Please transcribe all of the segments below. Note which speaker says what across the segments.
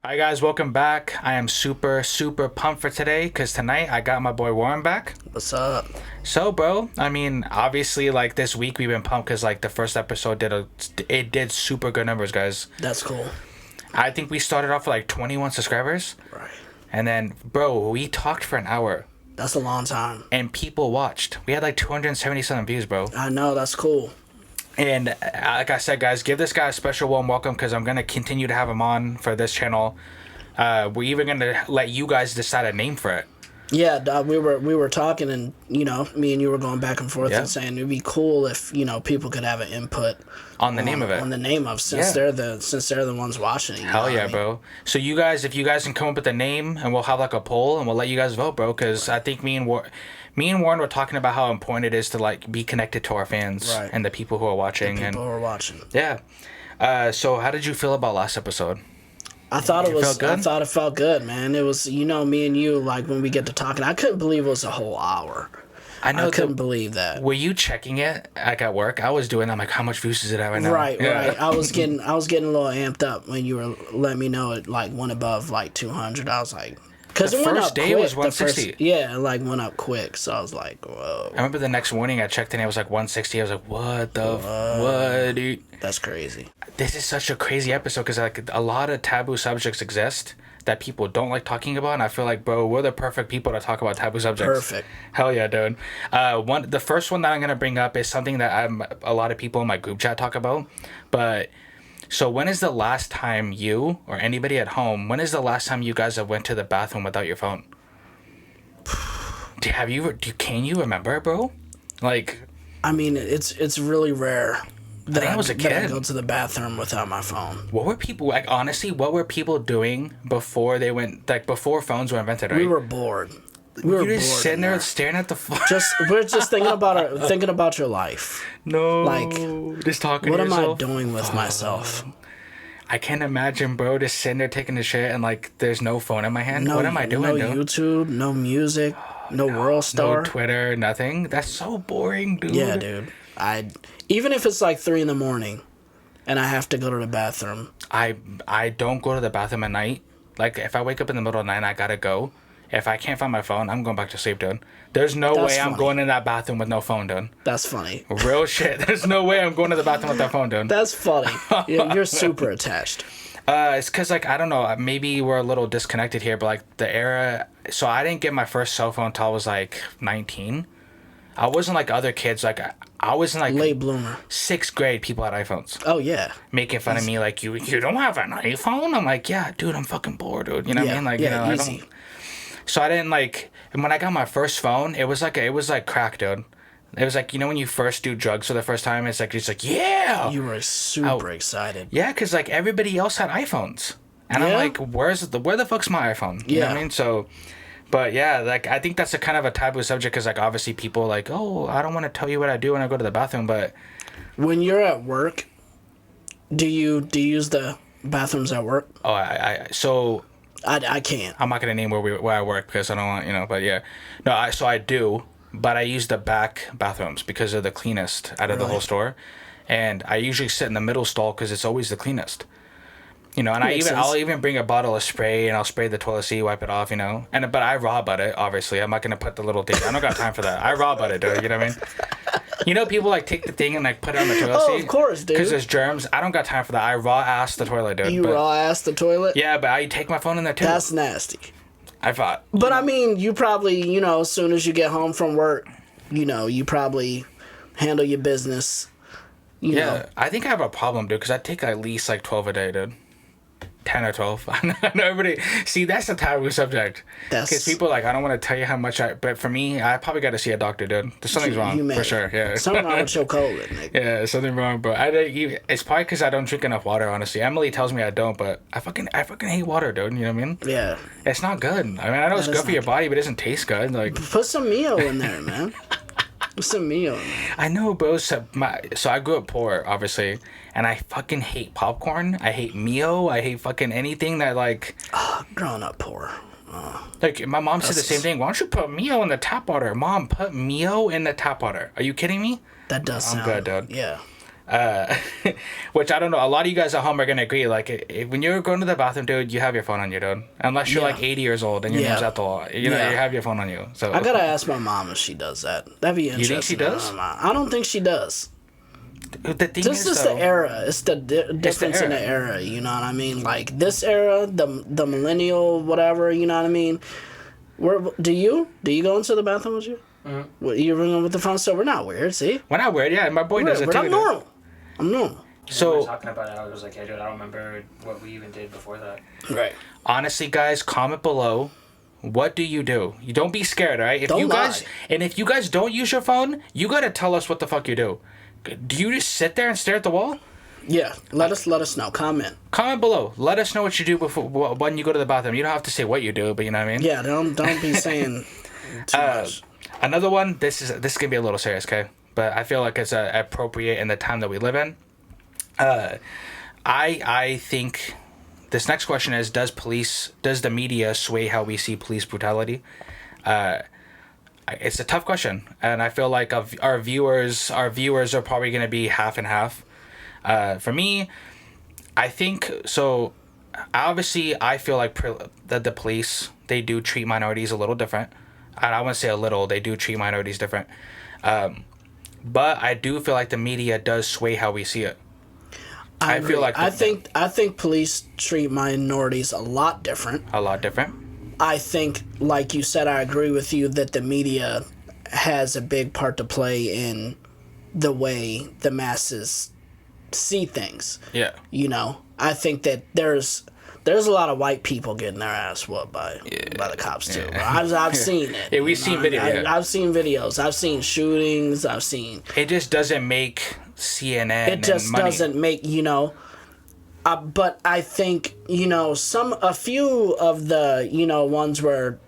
Speaker 1: Hi guys, welcome back. I am super pumped for today because tonight I got my boy Warren back.
Speaker 2: What's up?
Speaker 1: So, bro, I mean, obviously, like this week we've been pumped because like the first episode did super good numbers, guys.
Speaker 2: That's cool.
Speaker 1: I think we started off with like 21 subscribers.
Speaker 2: Right.
Speaker 1: And then, bro, we talked for an hour.
Speaker 2: That's a long time.
Speaker 1: And people watched. We had like 277 views, bro.
Speaker 2: I know, that's cool.
Speaker 1: And like I said, guys, give this guy a special warm welcome because I'm going to continue to have him on for this channel. We're even going to let you guys decide a name for it.
Speaker 2: Yeah, we were talking, and me and you were going back and forth and saying it'd be cool if people could have an input
Speaker 1: on the name of it,
Speaker 2: since they're the ones watching it.
Speaker 1: Hell yeah, bro. So you guys, if you guys can come up with a name, and we'll have like a poll, and we'll let you guys vote, bro. Because I think me and Warren were talking about how important it is to like be connected to our fans and the people who are watching. Yeah. So how did you feel about last episode?
Speaker 2: I thought it felt good, man. It was, me and you, like, when we get to talking, I couldn't believe it was a whole hour. I couldn't believe that.
Speaker 1: Were you checking it like at work? I was doing. I'm like, how much views is it at right now?
Speaker 2: Right. I was getting a little amped up when you were letting me know it like went above like 200. I was like, because
Speaker 1: the first day was 160.
Speaker 2: It like went up quick. So I was like, whoa.
Speaker 1: I remember the next morning I checked and it was like 160. I was like, what, dude?
Speaker 2: That's crazy.
Speaker 1: This is such a crazy episode because like a lot of taboo subjects exist that people don't like talking about, and I feel like, bro, we're the perfect people to talk about taboo subjects.
Speaker 2: Perfect.
Speaker 1: Hell yeah, dude. The first one that I'm gonna bring up is something that a lot of people in my group chat talk about. But so when is the last time you or anybody at home? When is the last time you guys have went to the bathroom without your phone? Can you remember, bro? Like,
Speaker 2: I mean, it's really rare.
Speaker 1: That I was a kid.
Speaker 2: I go to the bathroom without my phone.
Speaker 1: What were people like? Honestly, what were people doing before they went? Like before phones were invented, right?
Speaker 2: We were bored.
Speaker 1: We were just sitting there staring at the phone.
Speaker 2: We're just thinking about your life.
Speaker 1: No,
Speaker 2: like
Speaker 1: just talking.
Speaker 2: What
Speaker 1: to yourself.
Speaker 2: am I doing with myself?
Speaker 1: I can't imagine, bro, just sitting there taking a shit and like there's no phone in my hand. What am I doing?
Speaker 2: No YouTube, no music, no World Star,
Speaker 1: no Twitter, nothing. That's so boring, dude.
Speaker 2: Yeah, dude. Even if it's like 3 a.m. and I have to go to the bathroom.
Speaker 1: I don't go to the bathroom at night. Like if I wake up in the middle of the night and I gotta go, if I can't find my phone, I'm going back to sleep, dude. There's no way I'm going in that bathroom with no phone, dude.
Speaker 2: That's funny.
Speaker 1: Real shit. There's no way I'm going to the bathroom with that phone, dude.
Speaker 2: That's funny. You're super attached.
Speaker 1: It's because, like, I don't know, maybe we're a little disconnected here, but, like, the era... So I didn't get my first cell phone until I was, like, 19. I wasn't like other kids. Like, I was in, like...
Speaker 2: Late bloomer.
Speaker 1: 6th grade, people had iPhones.
Speaker 2: Oh, yeah.
Speaker 1: Making fun of me, like, you don't have an iPhone? I'm like, yeah, dude, I'm fucking bored, dude. You know what I mean? Like,
Speaker 2: easy.
Speaker 1: I don't... So I didn't, like... And when I got my first phone, it was like crack, dude. It was like, when you first do drugs for the first time, it's like, yeah!
Speaker 2: You were super excited.
Speaker 1: Yeah, because, like, everybody else had iPhones. And I'm like, where the fuck's my iPhone? You know what I mean? So, but yeah, like, I think that's a kind of a taboo subject because, like, obviously people are like, oh, I don't want to tell you what I do when I go to the bathroom, but...
Speaker 2: When you're at work, do you use the bathrooms at work?
Speaker 1: Oh, I
Speaker 2: can't.
Speaker 1: I'm not going to name where I work because I don't want, but yeah. No, I do, but I use the back bathrooms because they're the cleanest out of the whole store. And I usually sit in the middle stall because it's always the cleanest. And I'll even bring a bottle of spray and I'll spray the toilet seat, wipe it off, but I raw butt it, obviously. I'm not going to put the little thing. I don't got time for that. I raw butt it, dude. You know what I mean? People like take the thing and like put it on the toilet seat.
Speaker 2: Oh, of course, dude.
Speaker 1: Because there's germs. I don't got time for that. I raw ass the toilet, dude.
Speaker 2: You raw ass the toilet?
Speaker 1: Yeah, but I take my phone in there too.
Speaker 2: That's nasty.
Speaker 1: I thought.
Speaker 2: But I mean, you probably, as soon as you get home from work, you probably handle your business.
Speaker 1: Yeah, I think I have a problem, dude, because I take at least like 12 a day, dude. 10 or 12. I know everybody. See, that's a taboo subject. Because people I don't want to tell you how much but for me, I probably got to see a doctor, dude. There's something wrong, for sure. Yeah.
Speaker 2: Something wrong with your colon, nigga.
Speaker 1: Yeah, something wrong, bro. It's probably because I don't drink enough water, honestly. Emily tells me I don't, but I fucking hate water, dude. You know what I mean?
Speaker 2: Yeah.
Speaker 1: It's not good. I mean, I know it's good for your body, but it doesn't taste good. Like,
Speaker 2: put some Mio in there, man. Put some Mio in there.
Speaker 1: I know, bro. So I grew up poor, obviously. And I fucking hate popcorn. I hate Mio. I hate fucking anything that, like...
Speaker 2: growing up poor.
Speaker 1: Like, my mom said the same thing. Why don't you put Mio in the tap water? Mom, put Mio in the tap water. Are you kidding me?
Speaker 2: That does sound...
Speaker 1: I'm good, dude.
Speaker 2: Yeah.
Speaker 1: which I don't know. A lot of you guys at home are gonna agree. Like, when you're going to the bathroom, dude, you have your phone on you, dude. Unless you're like 80 years old and your name's at the wall, you know, you have your phone on you. So
Speaker 2: I gotta ask my mom if she does that. That'd be interesting.
Speaker 1: You think she does?
Speaker 2: I don't think she does.
Speaker 1: The thing
Speaker 2: this is the era. It's the difference in the era. You know what I mean? Like this era, the millennial, whatever. You know what I mean? Do you go into the bathroom with you? Mm-hmm. You're ringing with the phone, so we're not weird. See?
Speaker 1: We're not weird. Yeah, my boy does it too.
Speaker 2: I'm normal. I'm normal.
Speaker 3: So we were talking about it. I was like, hey, dude, I don't remember what we even did before that.
Speaker 2: Right.
Speaker 1: Honestly, guys, comment below. What do? You don't be scared, all right? If you guys don't use your phone, you gotta tell us what the fuck you do. Do you just sit there and stare at the wall?
Speaker 2: Yeah, let us know. Comment
Speaker 1: below. Let us know what you do when you go to the bathroom. You don't have to say what you do, but you know what I mean.
Speaker 2: Yeah, don't be saying too much.
Speaker 1: Another one. This is gonna be a little serious, okay? But I feel like it's appropriate in the time that we live in. I think this next question is: does the media sway how we see police brutality? It's a tough question, and I feel like our viewers are probably going to be half and half. For me, I think so. Obviously, I feel like that the police, they do treat minorities a little different. I wouldn't say a little; they do treat minorities different. But I do feel like the media does sway how we see it.
Speaker 2: I think police treat minorities a lot different.
Speaker 1: A lot different.
Speaker 2: I think, like you said, I agree with you that the media has a big part to play in the way the masses see things.
Speaker 1: Yeah.
Speaker 2: You know, I think that there's a lot of white people getting their ass whooped by the cops too. I've seen it.
Speaker 1: Yeah, we've seen videos.
Speaker 2: I've seen videos. I've seen shootings. I've seen.
Speaker 1: It just doesn't make CNN.
Speaker 2: It just doesn't make, you know. But I think, you know, a few of the, you know, ones where,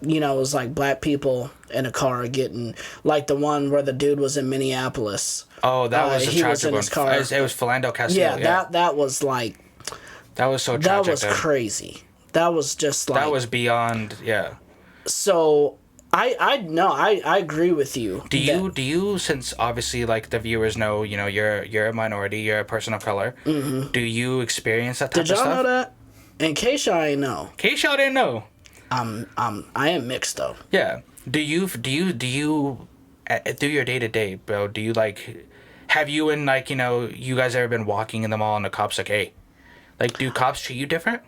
Speaker 2: you know, it was like black people in a car getting, like the one where the dude was in Minneapolis.
Speaker 1: Oh, that was a tragic one. It was Philando Castile.
Speaker 2: Yeah, that was like.
Speaker 1: That was so tragic.
Speaker 2: That was crazy. That was just like.
Speaker 1: That was beyond, yeah.
Speaker 2: So. I agree with you.
Speaker 1: Do you, since obviously like the viewers know, you know, you're a minority, you're a person of color, mm-hmm. Do you experience that type of stuff?
Speaker 2: Did y'all know that? In case y'all ain't know.
Speaker 1: In case y'all didn't know.
Speaker 2: I am mixed though.
Speaker 1: Yeah. Do you through your day to day, bro, do you like, have you and like, you know, you guys ever been walking in the mall and the cops like, hey, like, do cops treat you different?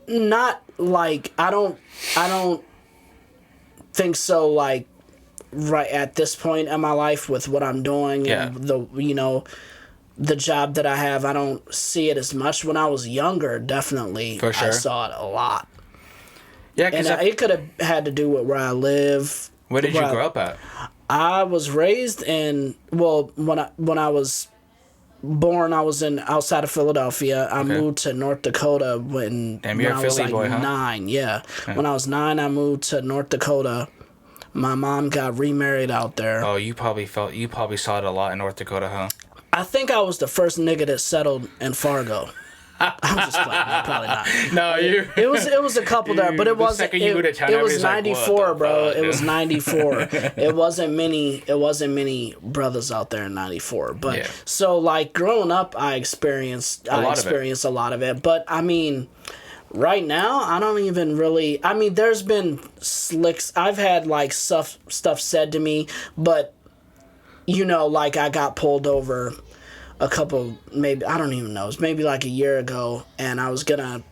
Speaker 2: Not like, I don't think so, like right at this point in my life with what I'm doing and the, you know, the job that I have, I don't see it as much. When I was younger, definitely for sure. I saw it a lot. Yeah, and it could have had to do with where I live.
Speaker 1: Where did you grow up at?
Speaker 2: I was raised in, well, when I was born, I was outside of Philadelphia. I moved to North Dakota when I was like boy, 9. Yeah. When I was 9, I moved to North Dakota. My mom got remarried out there.
Speaker 1: Oh, you probably saw it a lot in North Dakota, huh?
Speaker 2: I think I was the first nigga that settled in Fargo. I'm just playing. No, probably not.
Speaker 1: No, you.
Speaker 2: It was a couple there, but it wasn't. It was 94, like, bro. It was 94. It wasn't many brothers out there in 94. But so like growing up, I experienced a lot of it. But I mean, right now, I don't even really. I mean, there's been slicks. I've had like stuff said to me, but you know, like I got pulled over a couple, maybe, I don't even know, it was maybe like a year ago, and I was gonna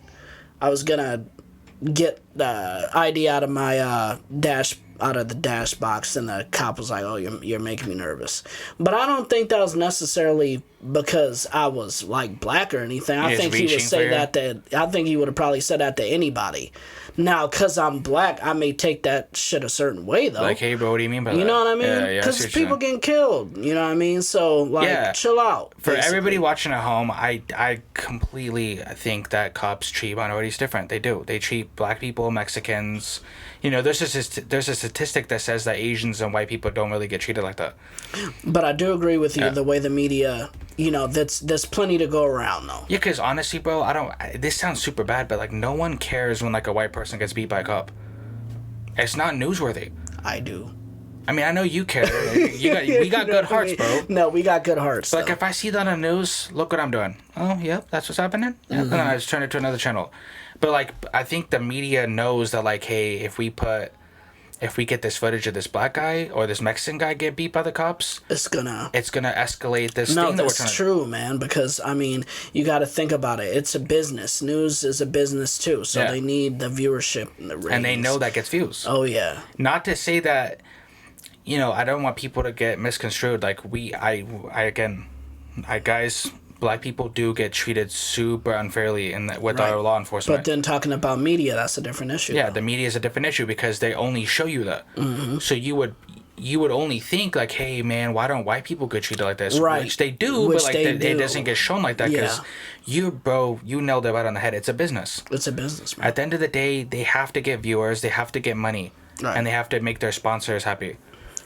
Speaker 2: get the ID out of my out of the dash box, and the cop was like, "Oh, you're making me nervous." But I don't think that was necessarily because I was like black or anything. I think he would say that I think he would have probably said that to anybody. Now, because I'm black, I may take that shit a certain way, though.
Speaker 1: Like, hey, bro, what do you mean by that?
Speaker 2: You know what I mean? Because people getting killed. You know what I mean? So, like, chill out.
Speaker 1: For everybody watching at home, I completely think that cops treat minorities different. They do. They treat black people, Mexicans. You know, there's a statistic that says that Asians and white people don't really get treated like that.
Speaker 2: But I do agree with you, the way the media, you know, there's plenty to go around, though.
Speaker 1: Yeah, because honestly, bro, this sounds super bad, but, like, no one cares when, like, a white person gets beat by a cop. It's not newsworthy.
Speaker 2: I do.
Speaker 1: I mean, I know you care. We got good hearts, bro.
Speaker 2: No, we got good hearts.
Speaker 1: Like, if I see that on the news, look what I'm doing. Oh, yep, that's what's happening. Yeah. And then I just turn it to another channel. But, like, I think the media knows that, like, hey, if we get this footage of this black guy or this Mexican guy get beat by the cops, it's gonna escalate this thing that we're trying to...
Speaker 2: No, that's true, man, because, I mean, you got to think about it. It's a business. News is a business, too, so they need the viewership and the ratings.
Speaker 1: And they know that gets views.
Speaker 2: Oh, yeah.
Speaker 1: Not to say that, you know, I don't want people to get misconstrued. Like, guys... Black people do get treated super unfairly with our law enforcement.
Speaker 2: But then talking about media, that's a different issue.
Speaker 1: Yeah, the media is a different issue because they only show you that. Mm-hmm. So you would only think like, hey man, why don't white people get treated like this?
Speaker 2: Right.
Speaker 1: Which they do, but like it doesn't get shown like that because you nailed it right on the head. It's a business.
Speaker 2: It's a business, man.
Speaker 1: At the end of the day, they have to get viewers, they have to get money, and they have to make their sponsors happy.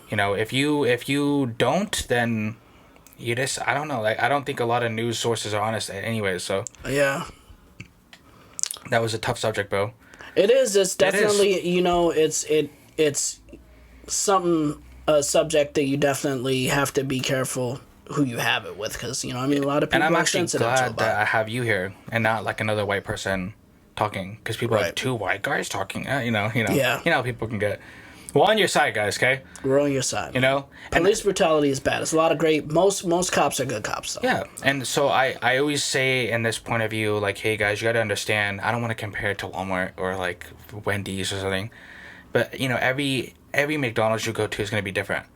Speaker 1: You know, if you don't, then you just, I don't know, like I don't think a lot of news sources are honest anyways, so
Speaker 2: yeah,
Speaker 1: that was a tough subject, bro.
Speaker 2: It is. It's definitely, you know, it's something, a subject that you definitely have to be careful who you have it with, because, you know, I mean, a lot of people
Speaker 1: are sensitive. And I'm
Speaker 2: actually
Speaker 1: actually glad that I have you here and not like another white person talking, because people are like, two white guys talking, you know how people can get. We're on your side, guys, okay?
Speaker 2: We're on your side.
Speaker 1: You know?
Speaker 2: Police brutality is bad. It's a lot of great... Most cops are good cops, though.
Speaker 1: Yeah. And so I always say in this point of view, like, hey, guys, you got to understand, I don't want to compare it to Walmart or, like, Wendy's or something. But, you know, every McDonald's you go to is going to be different.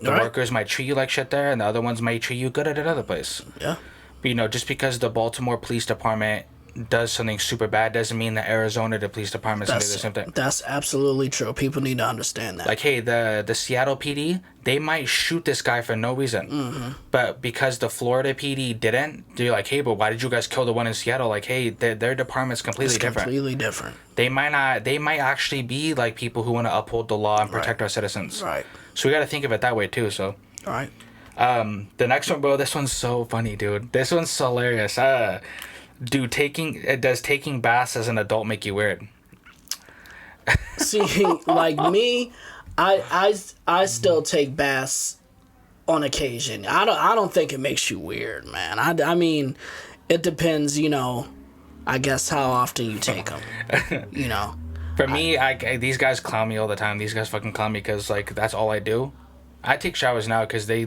Speaker 1: The workers might treat you like shit there, and the other ones might treat you good at another place.
Speaker 2: Yeah.
Speaker 1: But, you know, just because the Baltimore Police Department does something super bad doesn't mean that Arizona, the police department, is going to do the same thing.
Speaker 2: That's absolutely true. People need to understand that.
Speaker 1: Like, hey, the Seattle PD, they might shoot this guy for no reason. Mm-hmm. But because the Florida PD didn't, they're like, hey, but why did you guys kill the one in Seattle? Like, hey, their department's completely different.
Speaker 2: Completely different.
Speaker 1: They might actually be like people who want to uphold the law and protect our citizens.
Speaker 2: Right.
Speaker 1: So we got to think of it that way too, so.
Speaker 2: All right.
Speaker 1: The next one, bro, this one's so funny, dude. This one's hilarious. Does taking baths as an adult make you weird?
Speaker 2: See, like me, I still take baths on occasion. I don't think it makes you weird, man. I mean, it depends, you know, I guess how often you take them, you know.
Speaker 1: For me, these guys clown me all the time. These guys fucking clown me because, like, that's all I do. I take showers now because they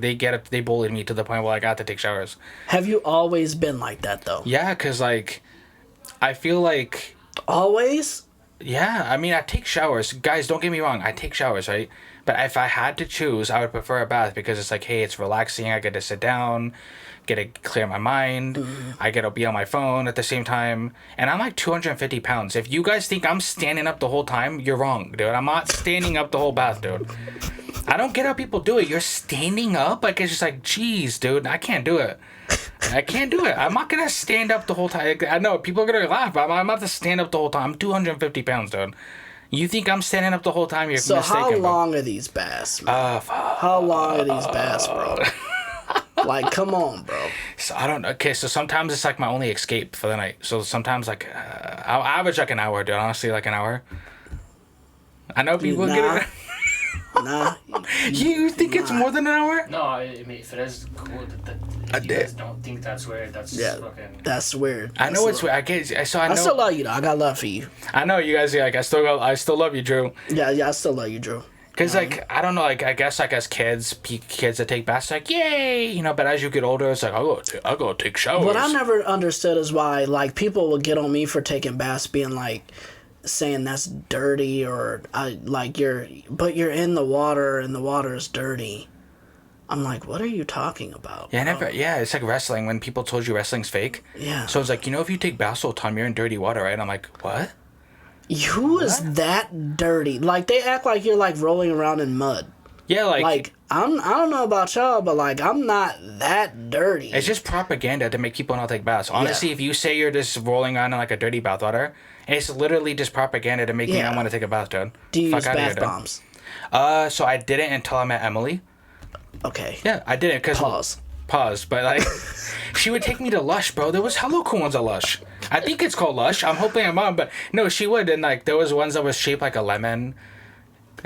Speaker 1: bullied me to the point where I got to take showers.
Speaker 2: Have you always been like that, though?
Speaker 1: Yeah, because, like, I feel like...
Speaker 2: Always?
Speaker 1: Yeah, I mean, I take showers. Guys, don't get me wrong. I take showers, right? But if I had to choose, I would prefer a bath because it's like, hey, it's relaxing. I get to sit down, get to clear my mind. Mm-hmm. I get to be on my phone at the same time. And I'm like 250 pounds. If you guys think I'm standing up the whole time, you're wrong, dude. I'm not standing up the whole bath, dude. I don't get how people do it. You're standing up? Like, it's just like, geez, dude, I can't do it. I can't do it. I'm not going to stand up the whole time. I know, people are going to laugh, but I'm not to stand up the whole time. I'm 250 pounds, dude. You think I'm standing up the whole time? You're mistaken.
Speaker 2: So how long are these baths, man? How long are these baths, bro? Like, come on, bro.
Speaker 1: So I don't know. Okay, so sometimes it's like my only escape for the night. So sometimes, like, I'll average like an hour, dude. Honestly, like an hour. I know people get it.
Speaker 2: Nah.
Speaker 1: You think it's more than an hour?
Speaker 3: No, I mean, if it is cool, if you guys don't think that's weird, that's fucking...
Speaker 2: That's weird.
Speaker 1: I know it's weird. I
Speaker 2: still love you, though. I got love for you.
Speaker 1: I know you guys, like, I still love you, Drew.
Speaker 2: Yeah, I still love you, Drew.
Speaker 1: Because, like, I don't know, like, I guess, like, as kids that take baths, like, yay, you know, but as you get older, it's like, I'll go take showers.
Speaker 2: What I never understood is why, like, people will get on me for taking baths, being like, saying that's dirty, or you're in the water and the water is dirty. I'm like, what are you talking about?
Speaker 1: Yeah, it's like wrestling when people told you wrestling's fake.
Speaker 2: Yeah.
Speaker 1: So it's like, you know, if you take baths all the time, you're in dirty water, right? I'm like, what?
Speaker 2: Who is that dirty? Like, they act like you're like rolling around in mud.
Speaker 1: Yeah, like
Speaker 2: I don't know about y'all, but like, I'm not that dirty.
Speaker 1: It's just propaganda to make people not take baths. Honestly, if you say you're just rolling around in like a dirty bathwater, it's literally just propaganda to make me not want to take a bath, dude.
Speaker 2: Do you use bath bombs?
Speaker 1: So I didn't until I met Emily.
Speaker 2: Okay.
Speaker 1: Yeah, I didn't because pause. But like, she would take me to Lush, bro. There was hella cool ones at Lush. I think it's called Lush. I'm hoping I'm on, but no, she would. And like, there was ones that was shaped like a lemon.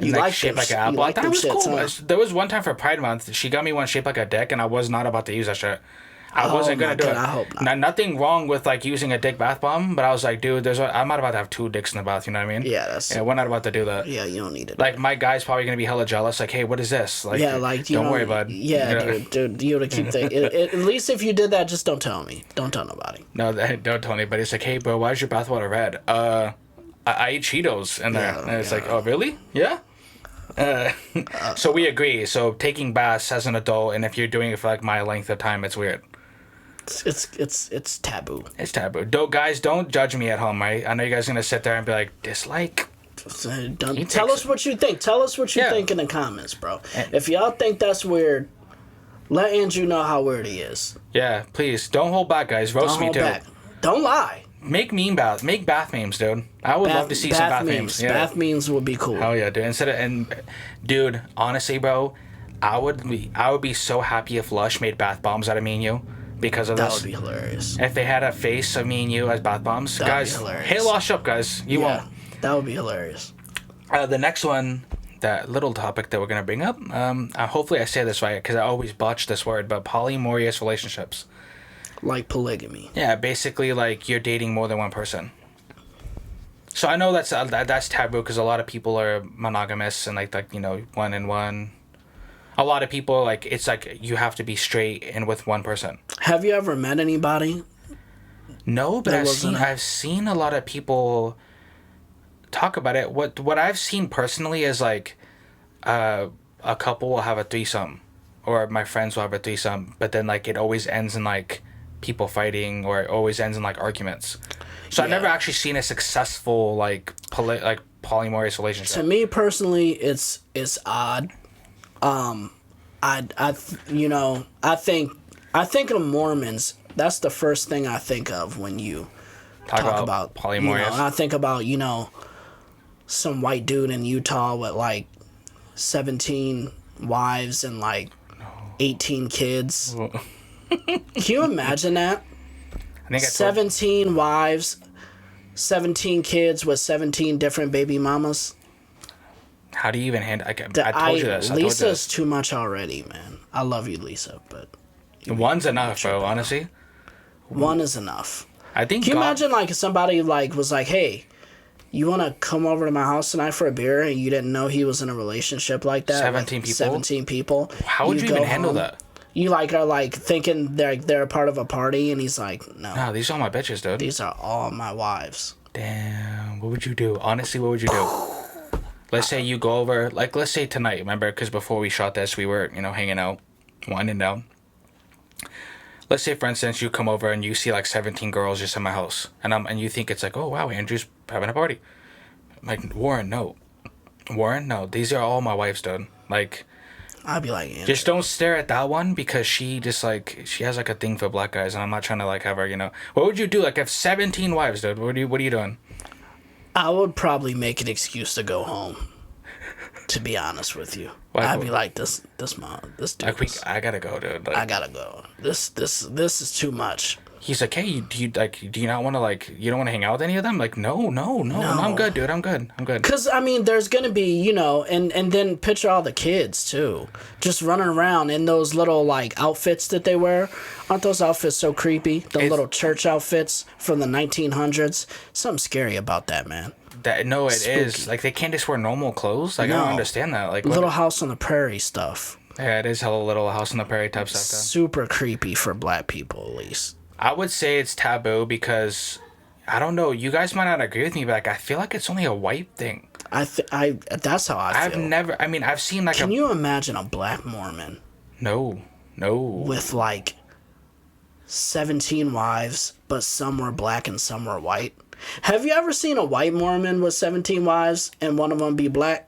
Speaker 2: You
Speaker 1: like
Speaker 2: like
Speaker 1: shaped
Speaker 2: them,
Speaker 1: like an apple.
Speaker 2: you like
Speaker 1: That
Speaker 2: them
Speaker 1: was
Speaker 2: shits,
Speaker 1: cool.
Speaker 2: huh?
Speaker 1: There was one time for Pride Month, she got me one shaped like a dick, and I was not about to use that shit. I wasn't gonna do it.
Speaker 2: I hope not.
Speaker 1: Nothing wrong with like using a dick bath bomb, but I was like, dude, I'm not about to have 2 dicks in the bath. You know what I mean?
Speaker 2: Yeah,
Speaker 1: we're not about to do that.
Speaker 2: Yeah, you don't need it.
Speaker 1: Like my guy's probably gonna be hella jealous. Like, hey, what is this? Like, don't worry, bud.
Speaker 2: Yeah, dude, you gotta keep at least if you did that, just don't tell me. Don't tell nobody.
Speaker 1: No, don't tell anybody. It's like, hey, bro, why is your bathwater red? I eat Cheetos in there, and it's like, oh, really? Yeah. So we agree. So taking baths as an adult, and if you're doing it for like my length of time, it's weird.
Speaker 2: It's taboo.
Speaker 1: It's taboo. Guys, don't judge me at home, right? I know you guys are gonna sit there and be like, dislike.
Speaker 2: Tell us what you think. Tell us what you think in the comments, bro. If y'all think that's weird, let Andrew know how weird he is.
Speaker 1: Yeah, please don't hold back, guys. Roast me too. Back.
Speaker 2: Don't lie.
Speaker 1: Make bath memes, dude. I would love to see some bath memes.
Speaker 2: Yeah. Bath memes would be cool.
Speaker 1: Hell yeah, dude. Dude, honestly, bro, I would be so happy if Lush made bath bombs out of me and you. Because of
Speaker 2: that
Speaker 1: this.
Speaker 2: Would be hilarious.
Speaker 1: If they had a face of me and you as bath bombs, guys, hit Lush up, guys. You won't.
Speaker 2: That would be hilarious.
Speaker 1: The next one, that little topic that we're gonna bring up. Hopefully I say this right because I always botch this word, but polyamorous relationships.
Speaker 2: Like polygamy.
Speaker 1: Yeah, basically like you're dating more than one person. So I know that's taboo because a lot of people are monogamous and like one and one. A lot of people, like, it's like you have to be straight and with one person.
Speaker 2: Have you ever met anybody?
Speaker 1: No, but I've seen a lot of people talk about it. What I've seen personally is like a couple will have a threesome, or my friends will have a threesome, but then like it always ends in like people fighting, or it always ends in like arguments. So I've never actually seen a successful like polyamorous relationship.
Speaker 2: To me personally, it's odd. I think of Mormons. That's the first thing I think of when you talk about
Speaker 1: polyamorous.
Speaker 2: And I think about some white dude in Utah with like 17 wives and like 18 kids. Can you imagine that? 17 wives, 17 kids with 17 different baby mamas.
Speaker 1: How do you even handle? I told you this.
Speaker 2: Lisa's too much already, man. I love you, Lisa, but
Speaker 1: one's enough, bro. Honestly,
Speaker 2: one is enough.
Speaker 1: I think.
Speaker 2: Can you imagine like if somebody like was like, "Hey, you want to come over to my house tonight for a beer?" and you didn't know he was in a relationship like that.
Speaker 1: 17 people.
Speaker 2: 17 people.
Speaker 1: How would you even handle that?
Speaker 2: You are like thinking they're a part of a party, and he's like, "No,
Speaker 1: these are all my bitches, dude.
Speaker 2: These are all my wives."
Speaker 1: Damn. What would you do? Honestly, what would you do? Let's say you go over, like, let's say tonight, remember? Because before we shot this, we were, hanging out, winding down. Let's say, for instance, you come over and you see, like, 17 girls just in my house. And you think it's like, oh, wow, Andrew's having a party. I'm like, Warren, no. These are all my wives, dude. Like,
Speaker 2: I'd be like, Andrew.
Speaker 1: Just don't stare at that one because she just, like, she has, like, a thing for black guys. And I'm not trying to, like, have her, What would you do? Like, if 17 wives, dude, what are you doing?
Speaker 2: I would probably make an excuse to go home. To be honest with you, I'd be like, this dude.
Speaker 1: I gotta go, dude. Like,
Speaker 2: I gotta go. This is too much.
Speaker 1: He's like, hey, do you not want to you don't want to hang out with any of them? Like, no, I'm good, dude. I'm good.
Speaker 2: Because I mean, there's gonna be and then picture all the kids too, just running around in those little like outfits that they wear. Aren't those outfits so creepy? The little church outfits from the 1900s. Something scary about that, man.
Speaker 1: It is. Like, they can't just wear normal clothes. Like, I don't understand that. Like,
Speaker 2: Little House on the Prairie stuff.
Speaker 1: Yeah, it is hella Little House on the Prairie type stuff. Though.
Speaker 2: Super creepy for black people, at least.
Speaker 1: I would say it's taboo because, I don't know, you guys might not agree with me, but like, I feel like it's only a white thing.
Speaker 2: That's how I feel.
Speaker 1: I've seen like
Speaker 2: Can you imagine a black Mormon?
Speaker 1: No.
Speaker 2: With like 17 wives, but some were black and some were white. Have you ever seen a white Mormon with 17 wives and one of them be black?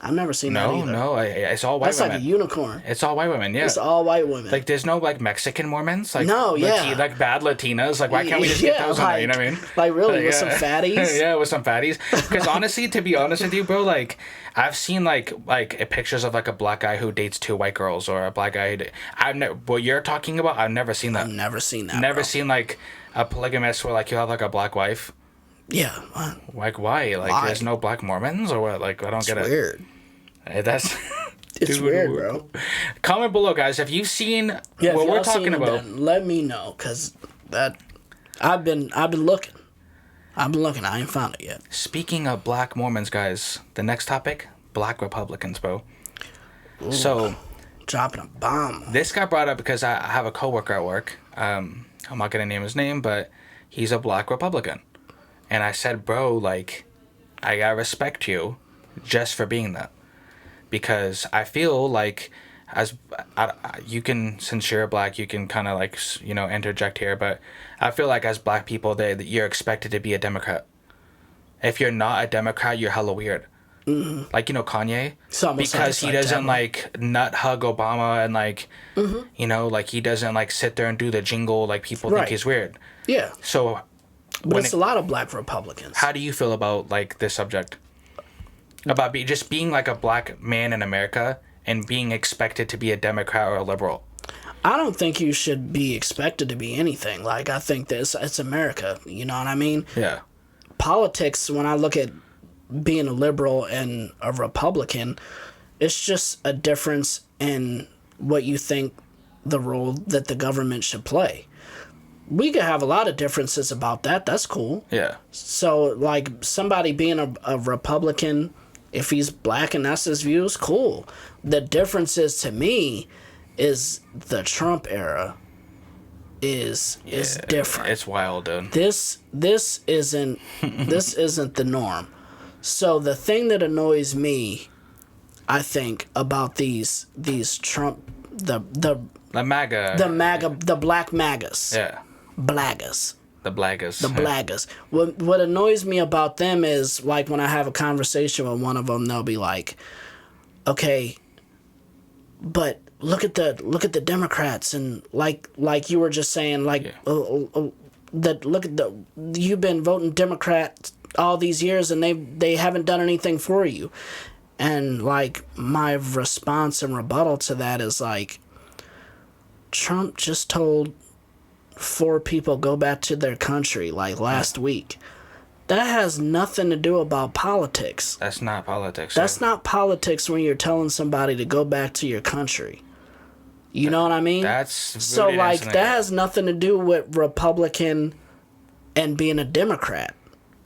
Speaker 2: I've never seen that either. No,
Speaker 1: it's all white women.
Speaker 2: That's like a unicorn.
Speaker 1: It's all white women, yeah.
Speaker 2: It's all white women.
Speaker 1: Like, there's no, like, Mexican Mormons? Like,
Speaker 2: no, yeah.
Speaker 1: Like, bad Latinas? Like, why can't we just get those on there, you know what I mean?
Speaker 2: Like, really, with some fatties?
Speaker 1: Yeah, with some fatties. Because, honestly, to be honest with you, bro, like, I've seen, like pictures of, like, a black guy who dates 2 white girls, or a black guy who... what you're talking about, I've never seen that.
Speaker 2: I've never seen that,
Speaker 1: Never seen, like, a polygamist where, like, you have, like, a black wife.
Speaker 2: Yeah.
Speaker 1: Like, why? Like, there's no black Mormons, or what? Like, I don't get it.
Speaker 2: It's weird.
Speaker 1: Hey, that's...
Speaker 2: It's weird, bro.
Speaker 1: Comment below, guys. Have you seen what we're talking about?
Speaker 2: Let me know, because I've been looking. I've been looking. I ain't found it yet.
Speaker 1: Speaking of black Mormons, guys, the next topic, black Republicans, bro.
Speaker 2: Ooh,
Speaker 1: so,
Speaker 2: dropping a bomb.
Speaker 1: This got brought up because I have a coworker at work. I'm not gonna name his name, but he's a black Republican, and I said, bro, like, I gotta respect you just for being that, because I feel like you can, since you're black, you can kind of like, you know, interject here, but I feel like as black people, you're expected to be a Democrat. If you're not a Democrat, you're hella weird. Mm-hmm. Like, you know, Kanye, because he doesn't like nut hug Obama, and like, you know, like he doesn't like sit there and do the jingle, like people think he's weird.
Speaker 2: Yeah.
Speaker 1: So,
Speaker 2: but it's a lot of black Republicans.
Speaker 1: How do you feel about like this subject? About just being like a black man in America and being expected to be a Democrat or a liberal?
Speaker 2: I don't think you should be expected to be anything. Like, I think it's America. You know what I mean?
Speaker 1: Yeah.
Speaker 2: Politics, when I look at being a liberal and a Republican, it's just a difference in what you think the role that the government should play. We could have a lot of differences about that. That's cool.
Speaker 1: Yeah.
Speaker 2: So, like, somebody being a Republican, if he's black and that's his views, cool. The difference is, to me, is the Trump era is different.
Speaker 1: It's wild, dude.
Speaker 2: This isn't the norm. So the thing that annoys me, I think, about these Trump the black MAGAs.
Speaker 1: Yeah.
Speaker 2: Blaggas.
Speaker 1: The blaggas.
Speaker 2: The blaggas. What annoys me about them is, like, when I have a conversation with one of them, they'll be like, okay, but look at the Democrats, and like you were just saying, like, you've been voting Democrat all these years and they haven't done anything for you. And like, my response and rebuttal to that is like, Trump just told 4 people go back to their country like last week. That has nothing to do about politics.
Speaker 1: That's not politics.
Speaker 2: That's not politics when you're telling somebody to go back to your country. You know what I mean?
Speaker 1: That's
Speaker 2: so like, that has nothing to do with Republican and being a Democrat.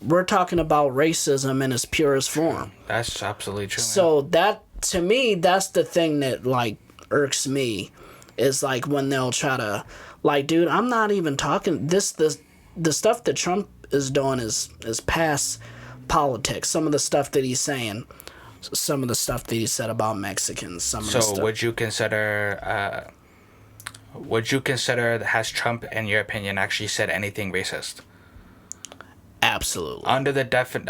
Speaker 2: We're talking about racism in its purest form.
Speaker 1: That's absolutely true.
Speaker 2: So that, to me, that's the thing that like irks me, is like when they'll try to, like, dude, I'm not even talking the stuff that Trump is doing is past politics. Some of the stuff that he's saying, some of the stuff that he said about Mexicans, some of the stuff.
Speaker 1: So would you consider has Trump, in your opinion, actually said anything racist?
Speaker 2: Absolutely.
Speaker 1: Under the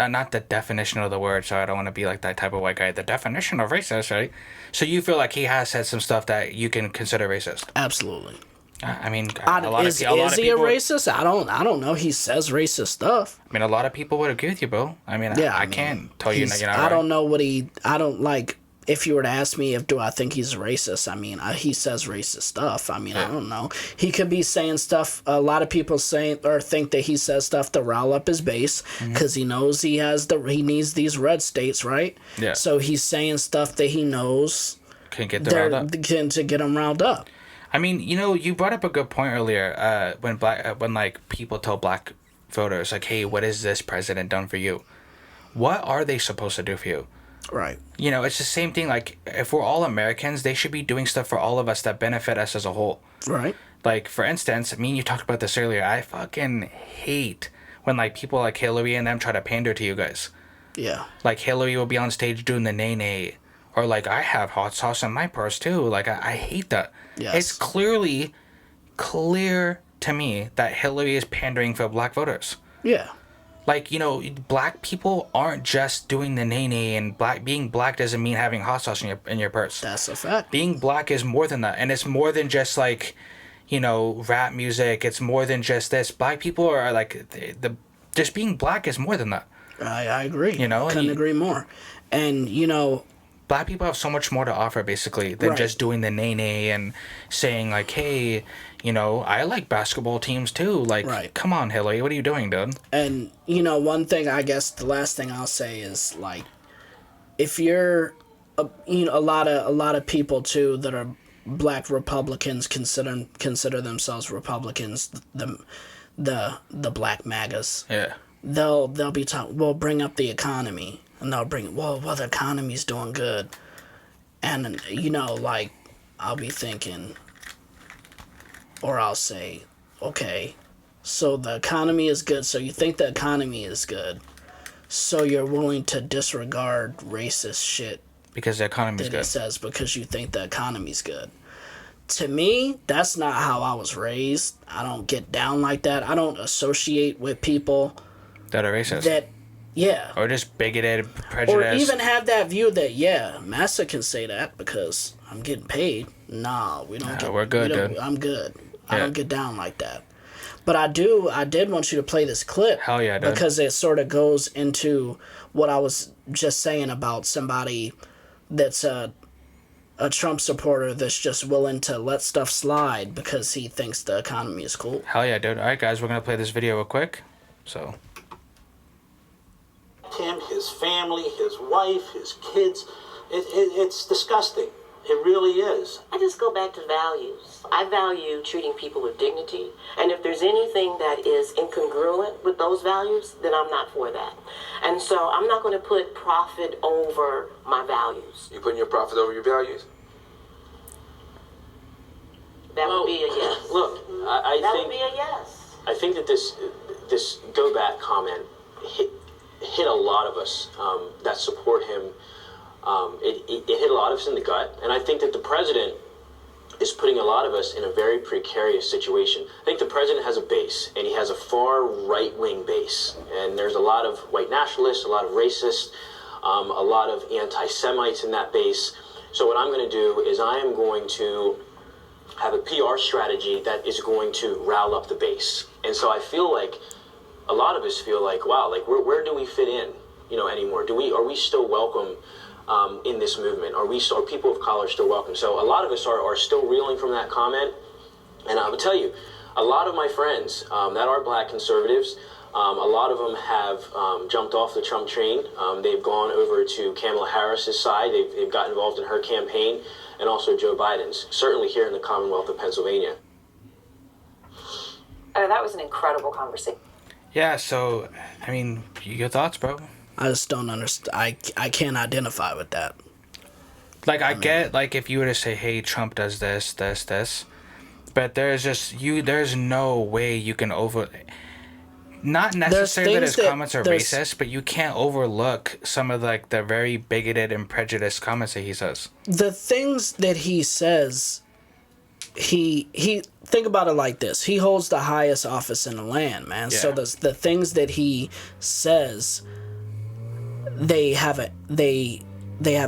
Speaker 1: not the definition of the word, so I don't want to be like that type of white guy. The definition of racist, right? So you feel like he has said some stuff that you can consider racist?
Speaker 2: Absolutely.
Speaker 1: I mean,
Speaker 2: is he a racist? I don't know. He says racist stuff.
Speaker 1: I mean, a lot of people would agree with you, bro. I mean, yeah, I can't tell you.
Speaker 2: I don't know what I don't like. If you were to ask me do I think he's racist, I mean, he says racist stuff. I mean, I don't know. He could be saying stuff. A lot of people think that he says stuff to rile up his base because he knows he needs these red states, right?
Speaker 1: Yeah.
Speaker 2: So he's saying stuff that he knows
Speaker 1: can get them riled up.
Speaker 2: To get them riled up.
Speaker 1: I mean, you know, you brought up a good point earlier. When like people tell black voters, like, "Hey, what has this president done for you?" What are they supposed to do for you?
Speaker 2: Right.
Speaker 1: You know, it's the same thing. Like, if we're all Americans, they should be doing stuff for all of us that benefit us as a whole.
Speaker 2: Right.
Speaker 1: Like, for instance, me and you talked about this earlier. I fucking hate when, like, people like Hillary and them try to pander to you guys. Yeah. Like, Hillary will be on stage doing the nay-nay. Or, like, I have hot sauce in my purse, too. Like, I hate that. Yes. It's clear to me that Hillary is pandering for black voters. Yeah. Like, you know, black people aren't just doing the nay-nay, and being black doesn't mean having hot sauce in your purse.
Speaker 2: That's a fact.
Speaker 1: Being black is more than that, and it's more than just, like, you know, rap music. It's more than just this. Black people are, like, just being black is more than that.
Speaker 2: I agree.
Speaker 1: You know?
Speaker 2: Couldn't agree more. And, you know,
Speaker 1: black people have so much more to offer, basically, than just doing the nay-nay and saying, like, hey, you know, I like basketball teams too. Like, come on, Hillary, what are you doing, dude?
Speaker 2: And, you know, one thing, I guess the last thing I'll say is, like, if you're a lot of people too that are black Republicans consider themselves Republicans. The black MAGAs.
Speaker 1: Yeah.
Speaker 2: They'll be talking. We'll bring up the economy, and they'll bring. Well, the economy's doing good, and like I'll be thinking, or I'll say, okay, so the economy is good. So you think the economy is good, so you're willing to disregard racist shit
Speaker 1: because the economy's good.
Speaker 2: It says because you think the economy's good. To me, that's not how I was raised. I don't get down like that. I don't associate with people
Speaker 1: that are racist. Or just bigoted, prejudiced.
Speaker 2: Or even have that view that, Massa can say that because I'm getting paid. Nah, we don't
Speaker 1: we're good, dude.
Speaker 2: I'm good. I don't get down like that. But I did want you to play this clip.
Speaker 1: Hell yeah, dude.
Speaker 2: Because it sort of goes into what I was just saying about somebody that's a Trump supporter that's just willing to let stuff slide because he thinks the economy is cool.
Speaker 1: Hell yeah, dude. All right, guys, we're going to play this video real quick. So.
Speaker 4: Him, his family, his wife, his kids. It's disgusting. It really is.
Speaker 5: I just go back to values. I value treating people with dignity. And if there's anything that is incongruent with those values, then I'm not for that. And so I'm not going to put profit over my values.
Speaker 6: You putting your profit over your values?
Speaker 5: That would be a yes.
Speaker 4: Look, I
Speaker 5: that
Speaker 4: think...
Speaker 5: would be a yes.
Speaker 4: I think that this go back comment hit a lot of us that support him. It hit a lot of us in the gut, and I think that the president is putting a lot of us in a very precarious situation. I think the president has a base, and he has a far right-wing base, and there's a lot of white nationalists, a lot of racists, a lot of anti-Semites in that base. So what I'm going to do is I am going to have a PR strategy that is going to rile up the base. And so I feel like a lot of us feel like, wow, like where do we fit in, anymore? Are we still welcome in this movement? Are people of color still welcome? So a lot of us are still reeling from that comment. And I will tell you, a lot of my friends that are black conservatives, a lot of them have jumped off the Trump train. They've gone over to Kamala Harris's side. They've got involved in her campaign, and also Joe Biden's, certainly here in the Commonwealth of Pennsylvania.
Speaker 7: That was an incredible conversation.
Speaker 1: Yeah, so, I mean, your thoughts, bro?
Speaker 2: I just don't understand. I can't identify with that.
Speaker 1: Like, I get, like, if you were to say, hey, Trump does this, but there's no way you can not necessarily that his comments are racist, but you can't overlook some of, like, the very bigoted and prejudiced comments that he says.
Speaker 2: The things that he says, he think about it like this. He holds the highest office in the land, man. Yeah. So the things that he says, they have an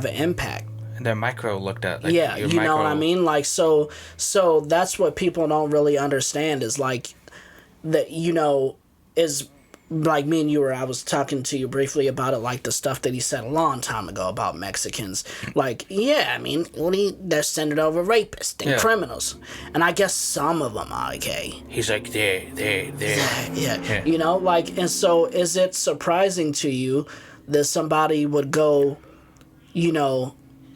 Speaker 2: impact.
Speaker 1: And they're micro looked at. Like,
Speaker 2: yeah, you know what I mean? Like, so that's what people don't really understand is, like, that, is like me and you I was talking to you briefly about it, like the stuff that he said a long time ago about Mexicans. Like, yeah, I mean, they're sending over rapists and criminals. And I guess some of them are gay.
Speaker 1: He's like, they.
Speaker 2: Yeah. Like, and so is it surprising to you that somebody would go,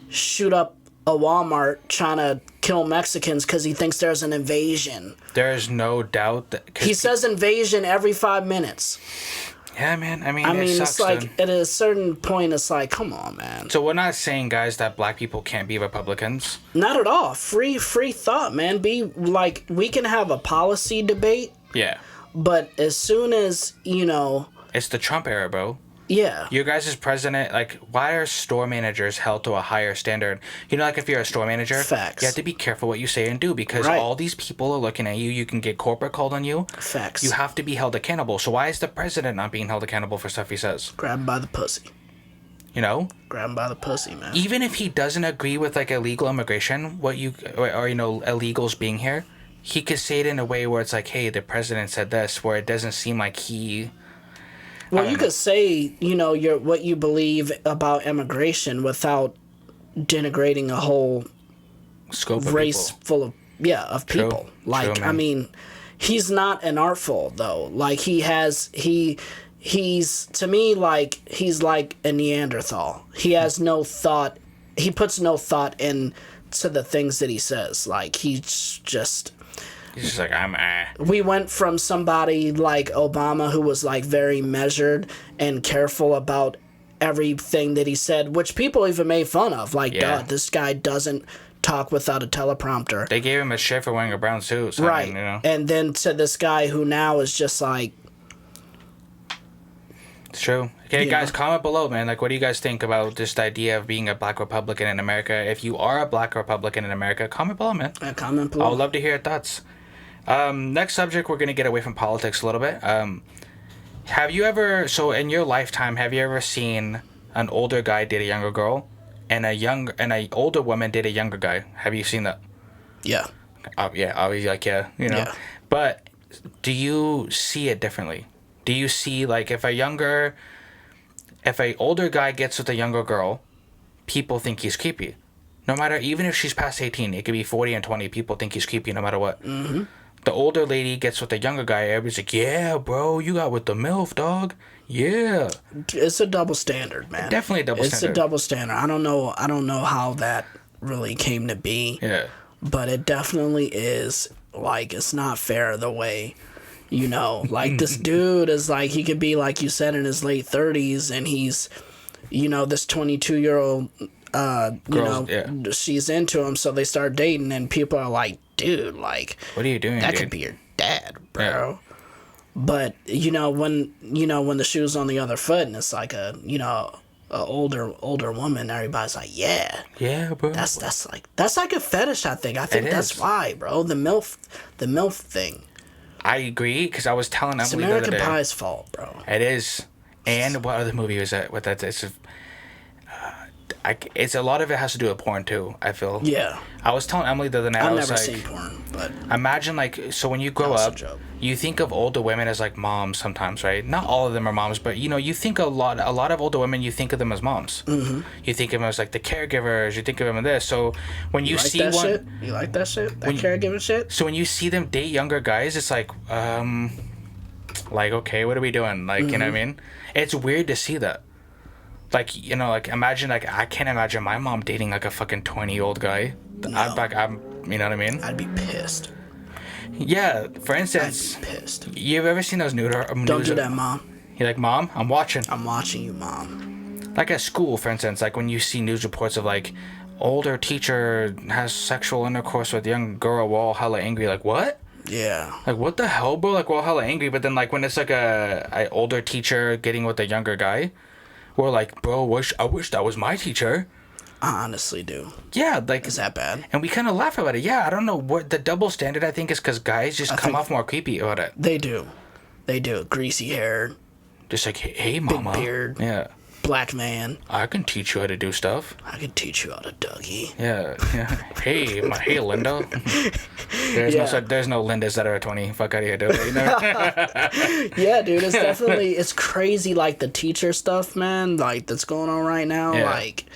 Speaker 2: shoot up a Walmart trying to kill Mexicans because he thinks there's an invasion?
Speaker 1: There's no doubt that
Speaker 2: he says invasion every 5 minutes.
Speaker 1: Yeah, man. I mean, it sucks,
Speaker 2: it's like at a certain point, it's like, come on, man.
Speaker 1: So we're not saying, guys, that black people can't be Republicans.
Speaker 2: Not at all. Free thought, man. Be like, we can have a policy debate.
Speaker 1: Yeah.
Speaker 2: But as soon as
Speaker 1: it's the Trump era, bro.
Speaker 2: Yeah.
Speaker 1: You guys as president, like, why are store managers held to a higher standard? Like, if you're a store manager,
Speaker 2: Facts.
Speaker 1: You have to be careful what you say and do because all these people are looking at you. You can get corporate called on you.
Speaker 2: Facts.
Speaker 1: You have to be held accountable. So why is the president not being held accountable for stuff he says?
Speaker 2: Grab him by the pussy.
Speaker 1: Grab
Speaker 2: him by the pussy, man.
Speaker 1: Even if he doesn't agree with, like, illegal immigration, or illegals being here, he could say it in a way where it's like, hey, the president said this, where it doesn't seem like he...
Speaker 2: Well, you could say, what you believe about immigration without denigrating a whole
Speaker 1: scope of
Speaker 2: race
Speaker 1: people.
Speaker 2: full of people. Like,
Speaker 1: True,
Speaker 2: I mean, he's not an artful though. Like, he's to me like he's like a Neanderthal. He has no thought. he puts no thought into the things that he says. Like, he's just
Speaker 1: like,
Speaker 2: we went from somebody like Obama, who was like very measured and careful about everything that he said, which people even made fun of. Like, duh, this guy doesn't talk without a teleprompter.
Speaker 1: They gave him a shit for wearing a brown suit. So
Speaker 2: right.
Speaker 1: I mean, you know.
Speaker 2: And then to this guy who now is just like...
Speaker 1: It's true. Okay, guys, comment below, man. Like, what do you guys think about this idea of being a black Republican in America? If you are a black Republican in America, comment below, man.
Speaker 2: Comment below.
Speaker 1: I would love to hear your thoughts. Next subject, we're going to get away from politics a little bit. Have you ever, so in your lifetime, have you ever seen an older guy date a younger girl, and an older woman date a younger guy? Have you seen that?
Speaker 2: Yeah.
Speaker 1: Yeah, obviously, like, you know. Yeah. But do you see it differently? Do you see, like, if a older guy gets with a younger girl, people think he's creepy. No matter, even if she's past 18, it could be 40 and 20, people think he's creepy no matter what.
Speaker 2: Mm-hmm.
Speaker 1: The older lady gets with the younger guy, everybody's like, yeah, bro, you got with the MILF, dog. Yeah.
Speaker 2: It's a double standard, man.
Speaker 1: Definitely a double standard.
Speaker 2: It's a double standard. I don't know how that really came to be.
Speaker 1: Yeah.
Speaker 2: But it definitely is, like, it's not fair the way, you know, like, this dude is, like, he could be, like you said, in his late 30s, and he's, you know, this 22-year-old, she's into him, so they start dating, and people are like, dude, like, what
Speaker 1: are you doing,
Speaker 2: that could be your dad, bro. Yeah. But, when the shoe's on the other foot, and it's like a older woman, everybody's like, yeah,
Speaker 1: bro.
Speaker 2: That's like a fetish. I think that's why, bro. The MILF thing.
Speaker 1: I agree, because I was telling Emily
Speaker 2: it's American Pie's fault, bro.
Speaker 1: It is. And what other movie was that? With that, it's a lot of it has to do with porn too, I feel.
Speaker 2: Yeah.
Speaker 1: I was telling Emily the other night,
Speaker 2: I've never seen porn, but
Speaker 1: imagine, like, so when you grow up, you think of older women as like moms sometimes, right? Not all of them are moms, but you think a lot of older women, you think of them as moms.
Speaker 2: Mm-hmm.
Speaker 1: You think of them as like the caregivers. You think of them as this. So when you see one,
Speaker 2: shit? You like that shit? That caregiving shit?
Speaker 1: So when you see them date younger guys, it's like, okay, what are we doing? Like, you know what I mean? It's weird to see that. Like, imagine, like, I can't imagine my mom dating, like, a fucking 20-year-old guy.
Speaker 2: No.
Speaker 1: You know what I mean?
Speaker 2: I'd be pissed.
Speaker 1: Yeah, for instance...
Speaker 2: I'd be pissed.
Speaker 1: You've ever seen those news...
Speaker 2: Don't do that, Mom.
Speaker 1: You're like, Mom, I'm watching.
Speaker 2: I'm watching you, Mom.
Speaker 1: Like, at school, for instance, like, when you see news reports of, like, older teacher has sexual intercourse with young girl, we're all hella angry. Like, what?
Speaker 2: Yeah.
Speaker 1: Like, what the hell, bro? Like, we're all hella angry. But then, like, when it's, like, a older teacher getting with a younger guy... We're like, bro, I wish that was my teacher.
Speaker 2: I honestly do.
Speaker 1: Yeah, like...
Speaker 2: Is that bad?
Speaker 1: And we kind of laugh about it. Yeah, I don't know what... The double standard, I think, is because guys just come off more creepy about it.
Speaker 2: They do. Greasy hair.
Speaker 1: Just like, hey, mama.
Speaker 2: Big beard.
Speaker 1: Yeah.
Speaker 2: Black man.
Speaker 1: I can teach you how to do stuff.
Speaker 2: I can teach you how to Dougie.
Speaker 1: Yeah. Hey, Linda. There's no Lindas that are 20. Fuck out of here, dude. You know?
Speaker 2: Yeah, dude, it's crazy, like, the teacher stuff, man, like, that's going on right now. Yeah. Like,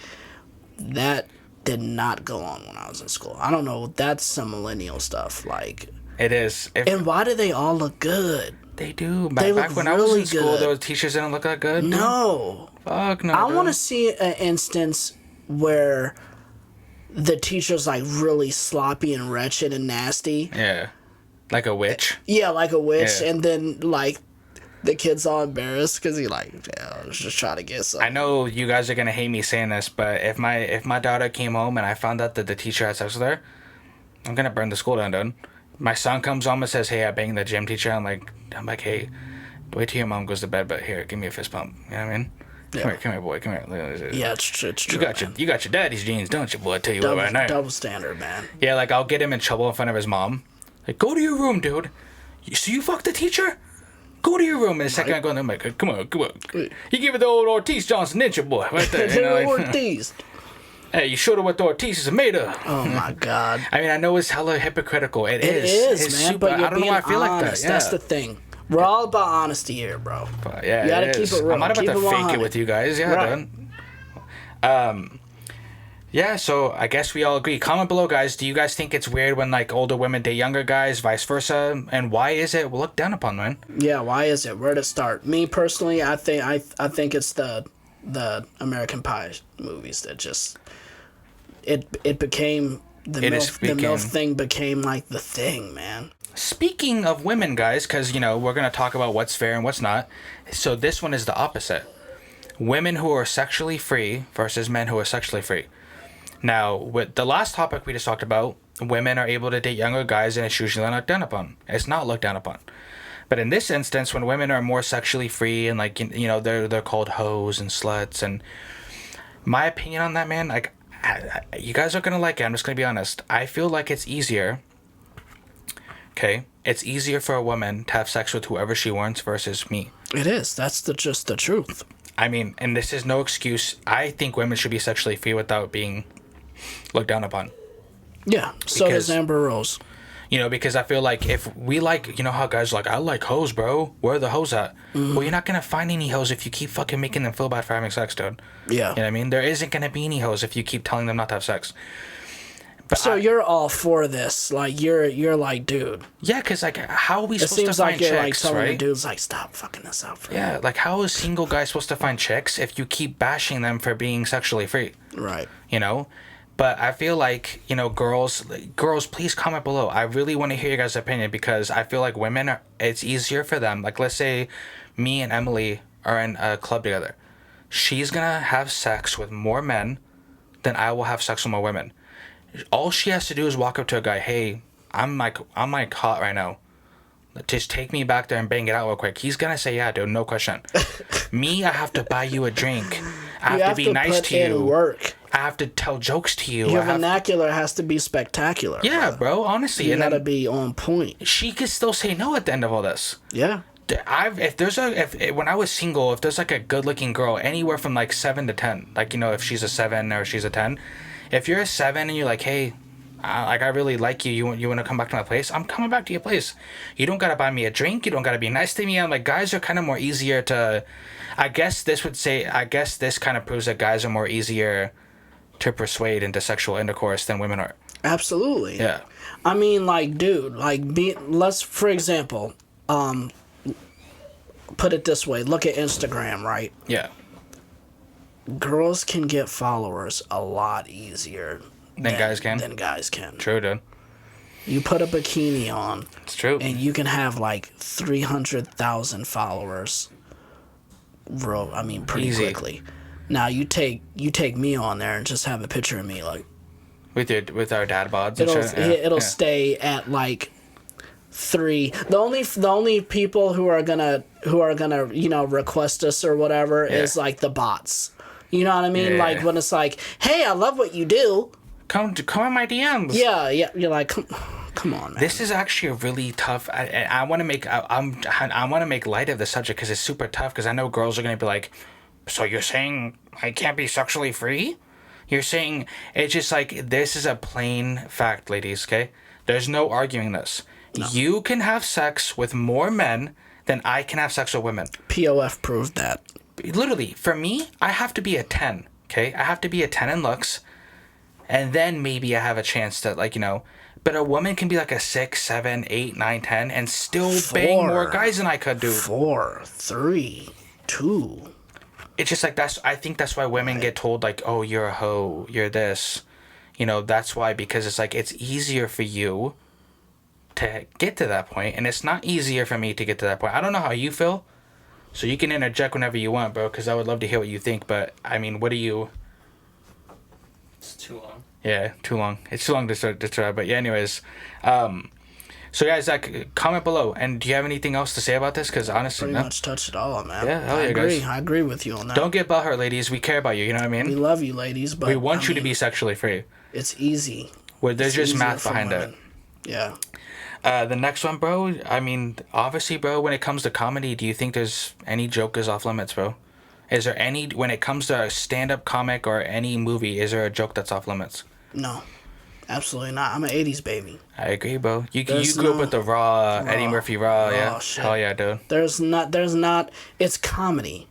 Speaker 2: that did not go on when I was in school. I don't know, that's some millennial stuff, like.
Speaker 1: It is.
Speaker 2: And why do they all look good?
Speaker 1: They do. Back when I was in school, those teachers didn't look that good.
Speaker 2: No.
Speaker 1: Fuck no.
Speaker 2: I want to see an instance where the teacher's, like, really sloppy and wretched and nasty.
Speaker 1: Yeah. Like a witch.
Speaker 2: Yeah, like a witch. Yeah. And then, like, the kid's all embarrassed because he, like, I was just trying to get something.
Speaker 1: I know you guys are going to hate me saying this, but if my daughter came home and I found out that the teacher had sex with her, I'm going to burn the school down, dude. My son comes home and says, hey, I banged the gym teacher. I'm like, hey, wait till your mom goes to bed, but here, give me a fist bump. You know what I mean?
Speaker 2: Yeah.
Speaker 1: Come here, boy. Come here.
Speaker 2: Yeah, it's true.
Speaker 1: You got your daddy's genes, don't you, boy? I tell you what right now.
Speaker 2: Double standard, man.
Speaker 1: Yeah, like, I'll get him in trouble in front of his mom. Like, go to your room, dude. So you fucked the teacher? Go to your room. And the second I go in there, I'm like, come on. You give it the old Ortiz Johnson, didn't you, boy? Right there. You know, like,
Speaker 2: Ortiz.
Speaker 1: Hey, you showed her what the Ortiz is made of.
Speaker 2: Oh, my God.
Speaker 1: I mean, I know it's hella hypocritical. It is.
Speaker 2: It's man, super, but you're I don't know why I feel honest. Like that. Yeah. That's the thing. We're all about honesty here, bro.
Speaker 1: But yeah,
Speaker 2: you gotta keep it real.
Speaker 1: I'm not about to fake it with you guys. Yeah, right. Yeah, so I guess we all agree. Comment below, guys. Do you guys think it's weird when, like, older women date younger guys, vice versa? And why is it looked down upon, man?
Speaker 2: Yeah, why is it? Where to start? Me, personally, I think it's the American Pie movies that just... it became the MILF thing became like the thing, man.
Speaker 1: Speaking of women, guys, because, you know, we're going to talk about what's fair and what's not. So this one is the opposite. Women who are sexually free versus men who are sexually free. Now, with the last topic we just talked about, women are able to date younger guys and it's usually not looked down upon. It's not looked down upon. But in this instance, when women are more sexually free and, like, you know, they're called hoes and sluts, and my opinion on that, man, like, you guys are going to like it. I'm just going to be honest. I feel like it's easier... Okay, it's easier for a woman to have sex with whoever she wants versus me.
Speaker 2: It is. That's just the truth.
Speaker 1: I mean, and this is no excuse. I think women should be sexually free without being looked down upon.
Speaker 2: Yeah, so does Amber Rose.
Speaker 1: You know, because I feel like if we like, you know how guys are like, I like hoes, bro. Where are the hoes at? Mm-hmm. Well, you're not going to find any hoes if you keep fucking making them feel bad for having sex, dude. Yeah. You know what I mean? There isn't going to be any hoes if you keep telling them not to have sex. But so
Speaker 2: you're all for this, like you're like, dude.
Speaker 1: Yeah, because like, how are we supposed to find chicks, right? It seems like you're like telling the
Speaker 2: dudes like, stop fucking this up.
Speaker 1: Yeah, like how is single guys supposed to find chicks if you keep bashing them for being sexually free?
Speaker 2: Right.
Speaker 1: You know, but I feel like, you know, girls, please comment below. I really want to hear your guys' opinion because I feel like women it's easier for them. Like, let's say me and Emily are in a club together. She's gonna have sex with more men than I will have sex with more women. All she has to do is walk up to a guy, hey, I'm like hot right now. Just take me back there and bang it out real quick. He's gonna say, yeah, dude, no question. Me, I have to buy you a drink. I have to be nice to you.
Speaker 2: Work.
Speaker 1: I have to tell jokes to you.
Speaker 2: Your vernacular has to be spectacular.
Speaker 1: Yeah, bro, honestly.
Speaker 2: You gotta be on point.
Speaker 1: She could still say no at the end of all this.
Speaker 2: Yeah.
Speaker 1: When I was single, if there's like a good looking girl, anywhere from like 7 to 10, like, you know, if she's a 7 or she's a 10, if you're a 7 and you're like, hey, I really like you, you want to come back to my place, I'm coming back to your place. You don't gotta buy me a drink, you don't gotta be nice to me. I'm like, guys are kind of more easier to, I guess this kind of proves that guys are more easier to persuade into sexual intercourse than women are.
Speaker 2: Absolutely.
Speaker 1: Yeah.
Speaker 2: I mean, like, dude, like, let's, for example, put it this way, look at Instagram, right?
Speaker 1: Yeah.
Speaker 2: Girls can get followers a lot easier
Speaker 1: than guys can.
Speaker 2: True,
Speaker 1: dude.
Speaker 2: You put a bikini on.
Speaker 1: It's true.
Speaker 2: And you can have like 300,000 followers. Pretty quickly. Now you take me on there and just have a picture of me like
Speaker 1: with our dad bods and shit.
Speaker 2: It'll stay at like 3. The only people who are gonna request us or whatever is like the bots. You know what I mean? Like when it's like, hey, I love what you do.
Speaker 1: Come on my DMs.
Speaker 2: Yeah. You're like, come on, man.
Speaker 1: This is actually a really tough. I want to make light of the subject because it's super tough. Because I know girls are gonna be like, so you're saying I can't be sexually free? You're saying it's just like this is a plain fact, ladies. Okay, there's no arguing this. No. You can have sex with more men than I can have sex with women.
Speaker 2: POF proved that.
Speaker 1: Literally, for me, I have to be a 10, okay? I have to be a 10 in looks, and then maybe I have a chance to, like, you know, but a woman can be like a 6, 7, 8, 9, 10, and still bang more guys than I could do.
Speaker 2: 4, 3, 2.
Speaker 1: It's just like, I think that's why women get told, like, oh, you're a hoe, you're this. You know, that's why, because it's like, it's easier for you to get to that point, and it's not easier for me to get to that point. I don't know how you feel. So you can interject whenever you want, bro, because I would love to hear what you think. But, I mean, what do you...
Speaker 3: It's too long.
Speaker 1: Yeah, too long. It's too long to try. But, yeah, anyways. So, guys, comment below. And do you have anything else to say about this? Because, honestly,
Speaker 2: pretty much touched it all, man.
Speaker 1: Yeah, hell yeah,
Speaker 2: guys.
Speaker 1: I
Speaker 2: agree with you on that.
Speaker 1: Don't get butthurt, ladies. We care about you, you know what I mean?
Speaker 2: We love you, ladies, but...
Speaker 1: We want you to be sexually free.
Speaker 2: It's easy.
Speaker 1: Where there's just math behind it.
Speaker 2: Yeah.
Speaker 1: The next one, bro, I mean, obviously, bro, when it comes to comedy, do you think there's any joke is off limits, bro? Is there any, when it comes to a stand-up comic or any movie, is there a joke that's off limits?
Speaker 2: No, absolutely not. I'm an 80s baby.
Speaker 1: I agree, bro. You grew up with the raw Eddie Murphy raw, yeah?
Speaker 2: Shit.
Speaker 1: Oh, yeah, dude.
Speaker 2: There's not, it's comedy.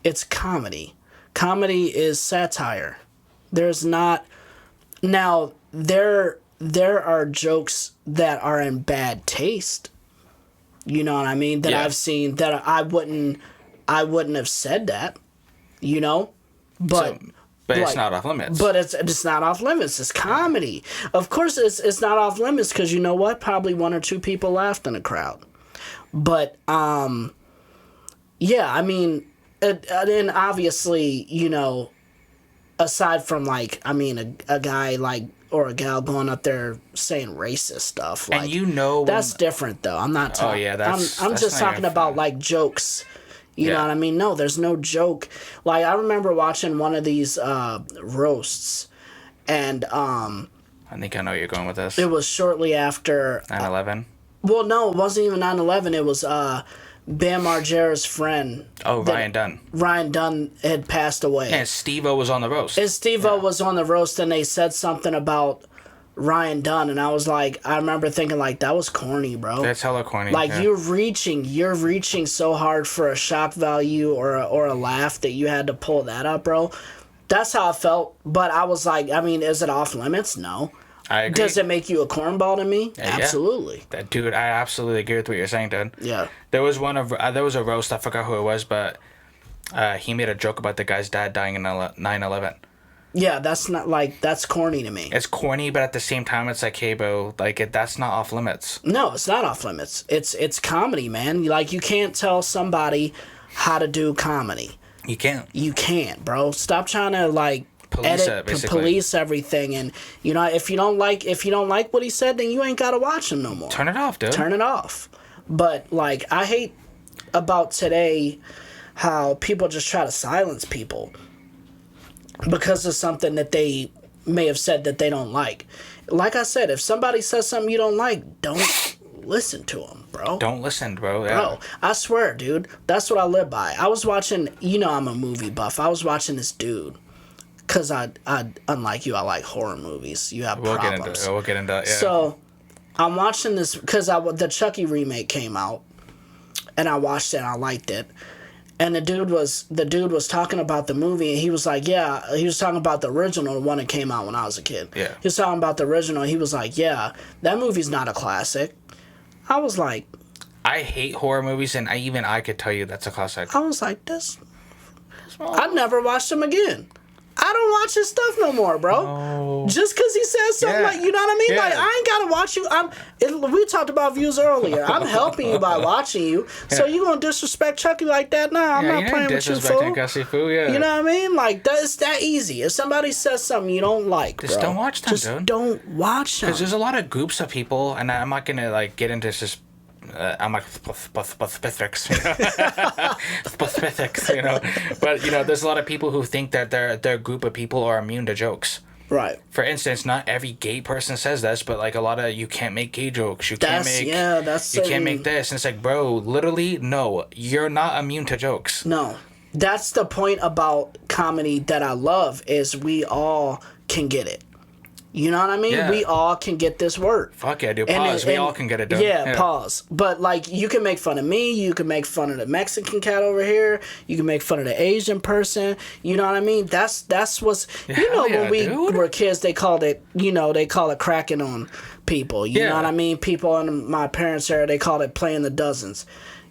Speaker 2: It's comedy. Comedy is satire. There's not, now, there are jokes that are in bad taste. You know what I mean? That I've seen that I wouldn't have said that. You know? But
Speaker 1: But it's not off limits.
Speaker 2: But it's not off limits. It's comedy. Of course, it's not off limits because you know what? Probably 1 or 2 people laughed in the crowd. But yeah, I mean, and obviously, you know, aside from like, I mean, a guy like or a gal going up there saying racist stuff, like,
Speaker 1: and you know,
Speaker 2: that's different though. I'm not talking.
Speaker 1: Oh yeah,
Speaker 2: I'm just talking about like jokes. You know what I mean? No, there's no joke. Like, I remember watching one of these roasts, and
Speaker 1: I think I know where you're going with this.
Speaker 2: It was shortly after
Speaker 1: 9/11.
Speaker 2: Well, no, it wasn't even 9/11. It was Bam Margera's friend.
Speaker 1: Oh, Ryan Dunn.
Speaker 2: Ryan Dunn had passed away.
Speaker 1: And Steve-O was on the roast.
Speaker 2: And Steve-O was on the roast, and they said something about Ryan Dunn, and I was like, I remember thinking like, that was corny, bro.
Speaker 1: That's hella corny.
Speaker 2: Like, you're reaching so hard for a shock value or a laugh that you had to pull that up, bro. That's how I felt. But I was like, I mean, is it off limits? No.
Speaker 1: I agree.
Speaker 2: Does it make you a cornball to me?
Speaker 1: Yeah,
Speaker 2: absolutely.
Speaker 1: That dude, I absolutely agree with what you're saying, dude.
Speaker 2: Yeah.
Speaker 1: There was a roast. I forgot who it was, but he made a joke about the guy's dad dying in 9/11.
Speaker 2: Yeah, that's not like, that's corny to me.
Speaker 1: It's corny, but at the same time, it's like, hey, bro, like that's not off limits.
Speaker 2: No, it's not off limits. It's comedy, man. Like, you can't tell somebody how to do comedy.
Speaker 1: You can't.
Speaker 2: You can't, bro. Stop trying to like
Speaker 1: police
Speaker 2: everything, and you know, if you don't like what he said, then you ain't gotta watch him no more.
Speaker 1: Turn it off, dude.
Speaker 2: Turn it off. But like, I hate about today how people just try to silence people because of something that they may have said that they don't like. Like I said, if somebody says something you don't like, don't listen to them, bro.
Speaker 1: Don't listen, bro. Yeah.
Speaker 2: Bro, I swear, dude, that's what I live by. I was watching, you know, I'm a movie buff. I was watching this dude. Because I unlike you, I like horror movies. You have problems.
Speaker 1: We'll get into it, yeah.
Speaker 2: So, I'm watching this because the Chucky remake came out, and I watched it and I liked it. And the dude was talking about the movie, and he was like, yeah, he was talking about the original, the one that came out when I was a kid.
Speaker 1: Yeah.
Speaker 2: He was talking about the original, and he was like, yeah, that movie's not a classic. I was like...
Speaker 1: I hate horror movies, and I could tell you that's a classic.
Speaker 2: I was like, this... I'd never watched them again. I don't watch his stuff no more, bro.
Speaker 1: Oh.
Speaker 2: Just because he says something like, you know what I mean?
Speaker 1: Yeah.
Speaker 2: Like, I ain't got to watch you. We talked about views earlier. I'm helping you by watching you. So you going to disrespect Chucky like that? Nah, I'm not playing with you, fool.
Speaker 1: Yeah.
Speaker 2: You know what I mean? Like, it's that easy. If somebody says something you don't like,
Speaker 1: just don't watch them,
Speaker 2: just
Speaker 1: dude.
Speaker 2: don't watch them.
Speaker 1: Because there's a lot of groups of people, and I'm not going to, like, get into this... I'm like specifics, you know. Specifics, you know. But you know, there's a lot of people who think that their group of people are immune to jokes.
Speaker 2: Right.
Speaker 1: For instance, not every gay person says this, but like a lot of you can't make gay jokes. You can't make this. And it's like, bro, literally, no, you're not immune to jokes.
Speaker 2: No, that's the point about comedy that I love is we all can get it. You know what I mean?
Speaker 1: Yeah.
Speaker 2: We all can get this word.
Speaker 1: Fuck yeah, dude. Pause. We all can get it done.
Speaker 2: Yeah, pause. But, like, you can make fun of me. You can make fun of the Mexican cat over here. You can make fun of the Asian person. You know what I mean? That's what's... You know, when we were kids, they called it, you know, they call it cracking on people. You know what I mean? People in my parents' era, they called it playing the dozens.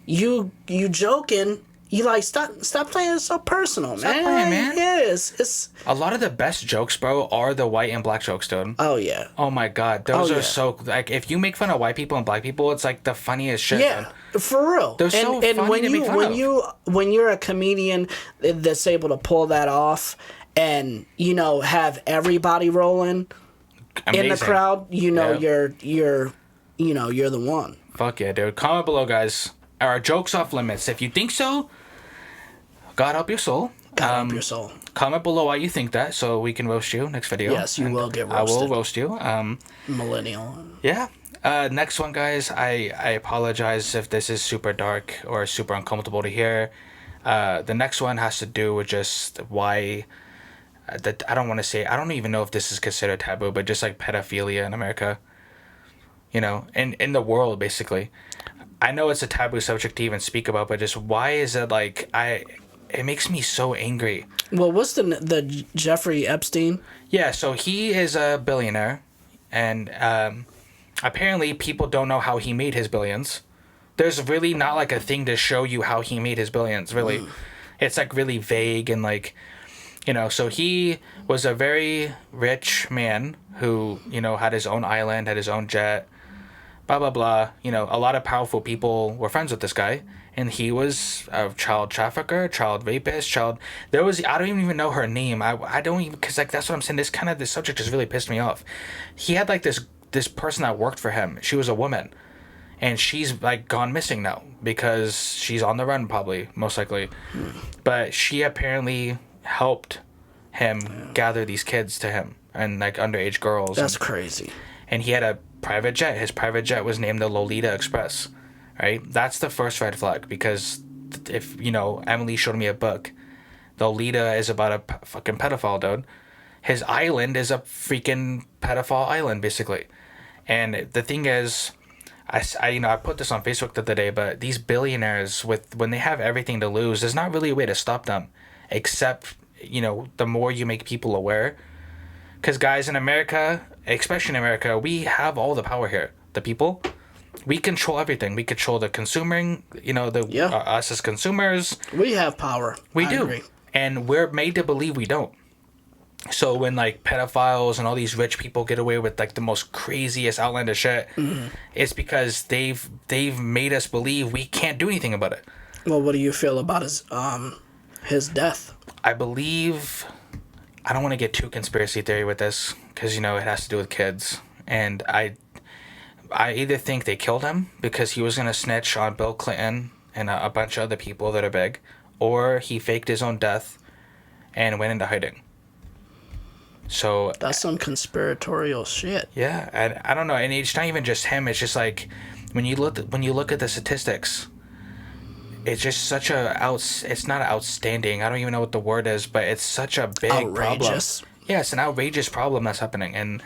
Speaker 2: You joking... You like stop playing it so personal, man.
Speaker 1: Stop playing, man.
Speaker 2: Yeah, it's
Speaker 1: a lot of the best jokes, bro, are the white and black jokes, dude.
Speaker 2: Oh yeah.
Speaker 1: Oh my god, those are so like if you make fun of white people and black people, it's like the funniest shit.
Speaker 2: Yeah, dude. For real.
Speaker 1: They're so funny
Speaker 2: when
Speaker 1: to make fun of.
Speaker 2: When you're a comedian that's able to pull that off, and you know have everybody rolling in the crowd, you know you're the one.
Speaker 1: Fuck yeah, dude. Comment below, guys. Are jokes off limits? If you think so. God help your soul.
Speaker 2: God help your soul.
Speaker 1: Comment below why you think that, so we can roast you next video.
Speaker 2: Yes, you will get roasted.
Speaker 1: I will roast you.
Speaker 2: Millennial.
Speaker 1: Yeah. Next one, guys. I apologize if this is super dark or super uncomfortable to hear. The next one has to do with just why. I don't want to say. I don't even know if this is considered taboo, but just like pedophilia in America. You know, in the world, basically. I know it's a taboo subject to even speak about, but just why is it like it makes me so angry.
Speaker 2: Well, what's the Jeffrey Epstein?
Speaker 1: Yeah, so he is a billionaire, and apparently people don't know how he made his billions. There's really not like a thing to show you how he made his billions, really. It's like really vague, and like You know, so he was a very rich man who, you know, had his own island, had his own jet, blah, blah, blah. You know, a lot of powerful people were friends with this guy. And he was a child trafficker, child rapist, I don't even know her name. I don't even, because, like, that's what I'm saying. This subject just really pissed me off. He had, like, this person that worked for him. She was a woman. And she's, like, gone missing now because she's on the run, probably, most likely. But she apparently helped him gather these kids to him, and, like, underage girls.
Speaker 2: That's crazy.
Speaker 1: And he had a private jet. His private jet was named the Lolita Express, right? That's the first red flag, because if, you know, Emily showed me a book. The Lolita is about a fucking pedophile, dude. His island is a freaking pedophile island, basically. And the thing is, I put this on Facebook the other day, but these billionaires, when they have everything to lose, there's not really a way to stop them, except, you know, the more you make people aware. Because, guys, in America, especially in America, we have all the power here. The people, we control everything. We control the consuming, you know, us as consumers.
Speaker 2: We have power.
Speaker 1: We do. Agree. And we're made to believe we don't. So when, like, pedophiles and all these rich people get away with, like, the most craziest outlandish shit, it's because they've made us believe we can't do anything about it.
Speaker 2: Well, what do you feel about his death?
Speaker 1: I believe, I don't want to get too conspiracy theory with this, because, you know, it has to do with kids. And I either think they killed him because he was going to snitch on Bill Clinton and a bunch of other people that are big, or he faked his own death and went into hiding. So
Speaker 2: that's some conspiratorial shit.
Speaker 1: Yeah, and I don't know, and it's not even just him. It's just like when you look at the statistics, it's just such it's not outstanding. I don't even know what the word is, but it's such a big
Speaker 2: outrageous
Speaker 1: problem. Yeah, it's an outrageous problem that's happening, and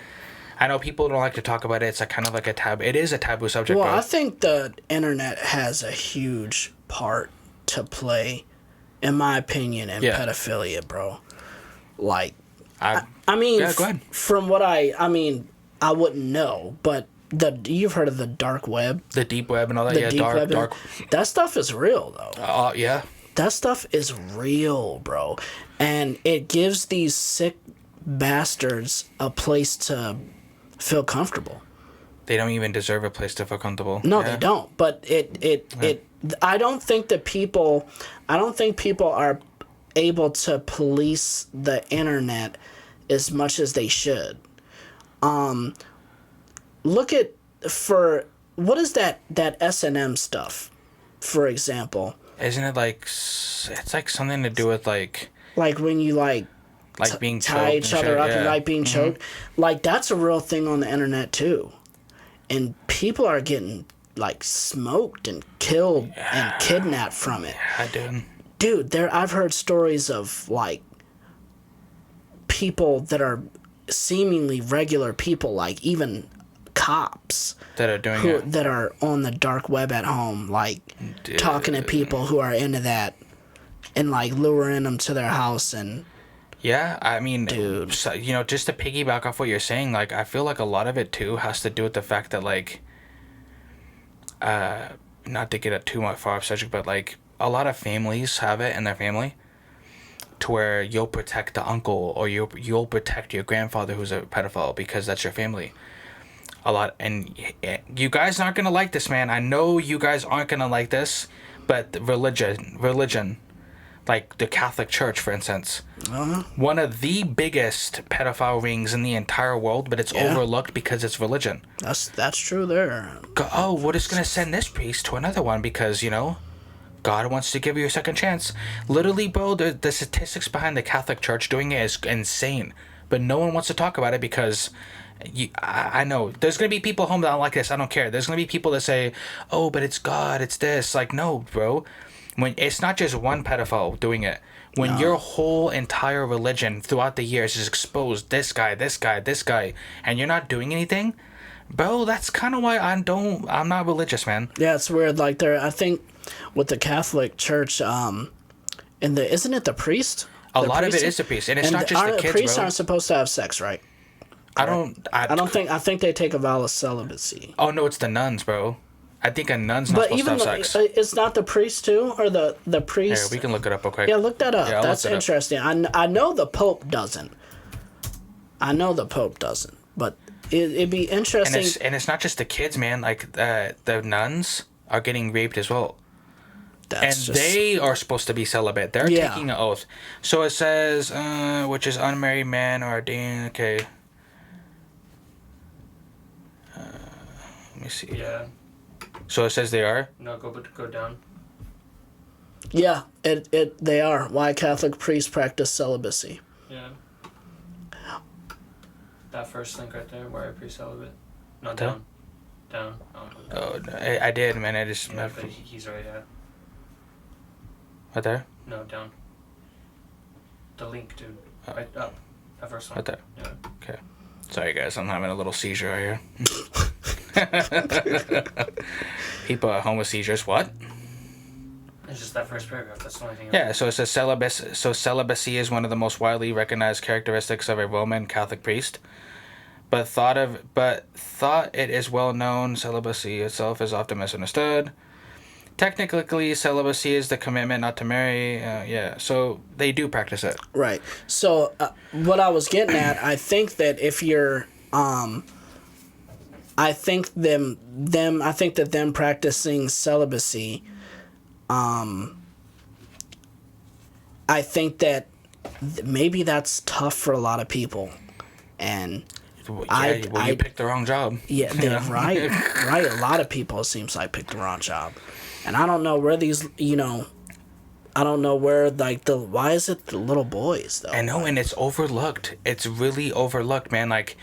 Speaker 1: I know people don't like to talk about it. It's like kind of like a taboo. It is a taboo subject.
Speaker 2: Well, I think the internet has a huge part to play, in my opinion, in pedophilia, bro. Like. I mean,
Speaker 1: go ahead.
Speaker 2: From what I wouldn't know, but you've heard of the dark web,
Speaker 1: the deep web, and all that. Dark.
Speaker 2: That stuff is real, though.
Speaker 1: Yeah.
Speaker 2: That stuff is real, bro, and it gives these sick bastards a place to feel comfortable.
Speaker 1: They don't even deserve a place to feel comfortable.
Speaker 2: No, they don't. But I don't think people are able to police the internet as much as they should. Look at what is that S&M stuff, for example?
Speaker 1: Isn't it like it's like something to do with like
Speaker 2: when you
Speaker 1: being
Speaker 2: tie each other up and like being choked? Like that's a real thing on the internet too, and people are getting like smoked and killed and kidnapped from it.
Speaker 1: Yeah,
Speaker 2: Dude, I've heard stories of, like, people that are seemingly regular people, like, even cops.
Speaker 1: That are doing it.
Speaker 2: That are on the dark web at home, like, talking to people who are into that and, like, luring them to their house and...
Speaker 1: Yeah, I mean,
Speaker 2: dude.
Speaker 1: So, you know, just to piggyback off what you're saying, like, I feel like a lot of it, too, has to do with the fact that, like, not to get too much far off subject, but, like, a lot of families have it in their family to where you'll protect the uncle or you'll protect your grandfather who's a pedophile because that's your family. A lot, and you guys aren't gonna like this, man. I know you guys aren't gonna like this, but religion, like the Catholic Church, for instance, one of the biggest pedophile rings in the entire world, but it's overlooked because it's religion.
Speaker 2: That's true there.
Speaker 1: We're just gonna send this priest to another one because, you know, God wants to give you a second chance. Literally, bro, the statistics behind the Catholic Church doing it is insane. But no one wants to talk about it because I know there's going to be people home that don't like this. I don't care. There's going to be people that say, oh, but it's God, it's this. Like, no, bro. When it's not just one pedophile doing it. When your whole entire religion throughout the years is exposed, this guy, and you're not doing anything, bro, that's kind of why I'm not religious, man.
Speaker 2: Yeah, it's weird. Like, I think with the Catholic Church, isn't it the priest?
Speaker 1: A lot of it is the priest, and it's not just the kids,
Speaker 2: priests aren't supposed to have sex, right?
Speaker 1: I don't
Speaker 2: think they take a vow of celibacy.
Speaker 1: Oh no, it's the nuns, bro. I think a nun's not supposed to have sex.
Speaker 2: It's not the priest too, or the priest.
Speaker 1: Here, we can look it up real quick.
Speaker 2: Yeah, look that up. Yeah, that's interesting. I know the Pope doesn't. But it'd be interesting.
Speaker 1: And it's not just the kids, man. Like the nuns are getting raped as well. They are supposed to be celibate. They're taking an oath. So it says, which is unmarried man or ordained. Okay. Let me see.
Speaker 3: Yeah.
Speaker 1: So it says they are?
Speaker 3: No, go down.
Speaker 2: Yeah, they are. Why Catholic priests practice celibacy.
Speaker 3: Yeah. That first link right there, why are priests celibate? No, down. Down.
Speaker 1: Oh, I did, man. I just...
Speaker 3: Yeah, but he's right, yeah.
Speaker 1: Right there?
Speaker 3: No, down. The link, dude. Right up. That first one.
Speaker 1: Right there?
Speaker 3: Yeah.
Speaker 1: Okay. Sorry, guys. I'm having a little seizure right here. People at home with seizures. What?
Speaker 3: It's just that first paragraph. That's the only thing.
Speaker 1: Yeah, so it says celibacy. So celibacy is one of the most widely recognized characteristics of a Roman Catholic priest. But thought it is well known. Celibacy itself is often misunderstood. Technically, celibacy is the commitment not to marry. So they do practice it.
Speaker 2: Right. So what I was getting at, I think that if you're, I think that them practicing celibacy, I think that maybe that's tough for a lot of people, and
Speaker 1: you picked the wrong job.
Speaker 2: Yeah, right. A lot of people, it seems like, picked the wrong job. And I don't know where these, I don't know where, like, why is it the little boys, though?
Speaker 1: I know, and it's overlooked. It's really overlooked, man. Like,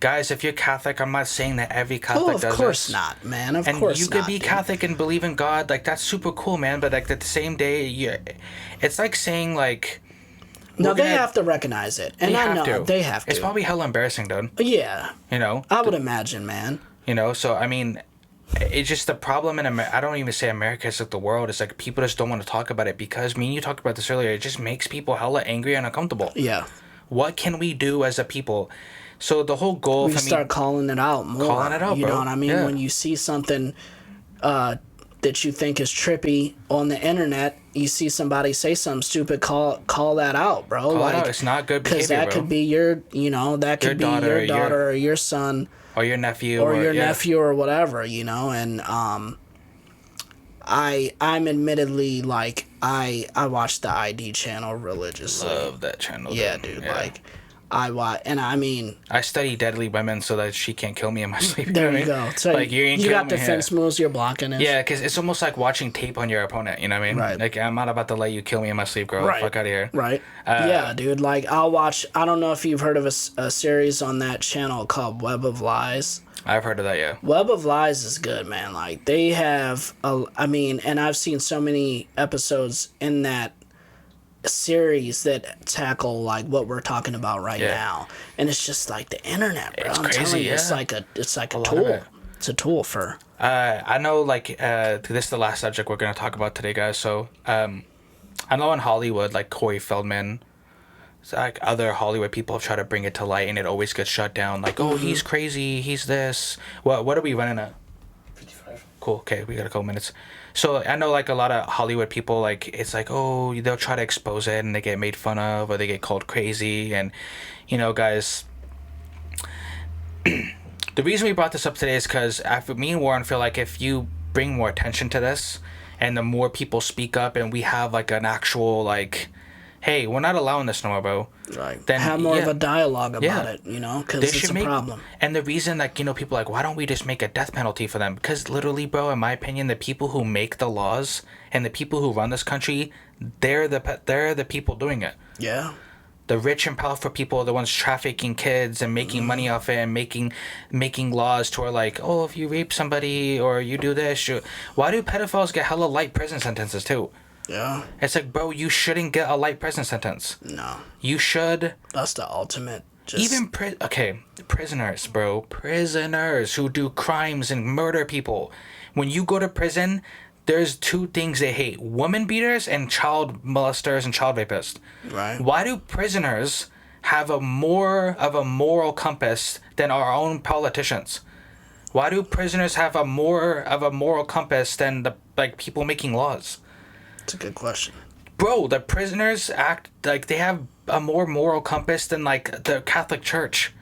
Speaker 1: guys, if you're Catholic, I'm not saying that every Catholic does this.
Speaker 2: Of course not, man. Of course not.
Speaker 1: And you could be Catholic and believe in God. Like, that's super cool, man. But, like, at the same day, it's like saying, like...
Speaker 2: No, they have to recognize it. And I know, they have to.
Speaker 1: It's probably hella embarrassing, dude.
Speaker 2: Yeah. I would imagine, man.
Speaker 1: So, I mean... It's just the problem in America. I don't even say America, it's like the world. It's like people just don't want to talk about it because, you talked about this earlier, it just makes people hella angry and uncomfortable.
Speaker 2: Yeah.
Speaker 1: What can we do as a people? So the whole goal...
Speaker 2: We start calling it out more.
Speaker 1: Calling it out,
Speaker 2: You know what I mean? Yeah. When you see something that you think is trippy on the internet, you see somebody say something stupid, call that out, bro.
Speaker 1: Call it out. It's not good behavior,
Speaker 2: because that could be your, that could be your daughter or your son.
Speaker 1: Or your nephew.
Speaker 2: Or your nephew or whatever, and I'm admittedly, like, I watch the ID channel religiously.
Speaker 1: Love that channel.
Speaker 2: Yeah, dude. Yeah. Like, I watch, and I mean...
Speaker 1: I study deadly women so that she can't kill me in my sleep.
Speaker 2: There you go. So like, you got defense moves, you're blocking it.
Speaker 1: Yeah, because it's almost like watching tape on your opponent, you know what I mean?
Speaker 2: Right.
Speaker 1: Like, I'm not about to let you kill me in my sleep, girl.
Speaker 2: Right.
Speaker 1: Fuck out of here.
Speaker 2: Right. Yeah, dude. Like, I'll watch... I don't know if you've heard of a series on that channel called Web of Lies.
Speaker 1: I've heard of that, yeah.
Speaker 2: Web of Lies is good, man. Like, they have... and I've seen so many episodes in that series that tackle, like, what we're talking about right now. And it's just like the internet, bro.
Speaker 1: It's
Speaker 2: I'm
Speaker 1: crazy,
Speaker 2: telling you, it's like a tool. It's a tool for...
Speaker 1: I know, like, this is the last subject we're going to talk about today, guys. So, I know in Hollywood, like, Corey Feldman... It's like other Hollywood people try to bring it to light, and it always gets shut down. Like, oh, he's crazy, he's this. What are we running at?
Speaker 3: 55.
Speaker 1: Cool. Okay, we got a couple minutes. So I know, like, a lot of Hollywood people, like, it's like, oh, they'll try to expose it, and they get made fun of, or they get called crazy, and guys. The reason we brought this up today is because me and Warren feel like if you bring more attention to this, and the more people speak up, and we have like an actual like. Hey, we're not allowing this no more, bro.
Speaker 2: Right. Then have more of a dialogue about it, because it's a problem.
Speaker 1: And the reason, like, people are like, why don't we just make a death penalty for them? Because literally, bro, in my opinion, the people who make the laws and the people who run this country, they're the people doing it.
Speaker 2: Yeah.
Speaker 1: The rich and powerful people are the ones trafficking kids and making money off it and making laws to where, like, oh, if you rape somebody or you do this, why do pedophiles get hella light prison sentences too?
Speaker 2: Yeah.
Speaker 1: It's like, bro, you shouldn't get a light prison sentence.
Speaker 2: No.
Speaker 1: You should.
Speaker 2: That's the ultimate.
Speaker 1: Prisoners, bro. Prisoners who do crimes and murder people. When you go to prison, there's two things they hate. Woman beaters and child molesters and child rapists.
Speaker 2: Right.
Speaker 1: Why do prisoners have more of a moral compass than our own politicians? Why do prisoners have a more of a moral compass than the people making laws?
Speaker 2: That's a good question.
Speaker 1: Bro, the prisoners act like they have a more moral compass than the Catholic Church.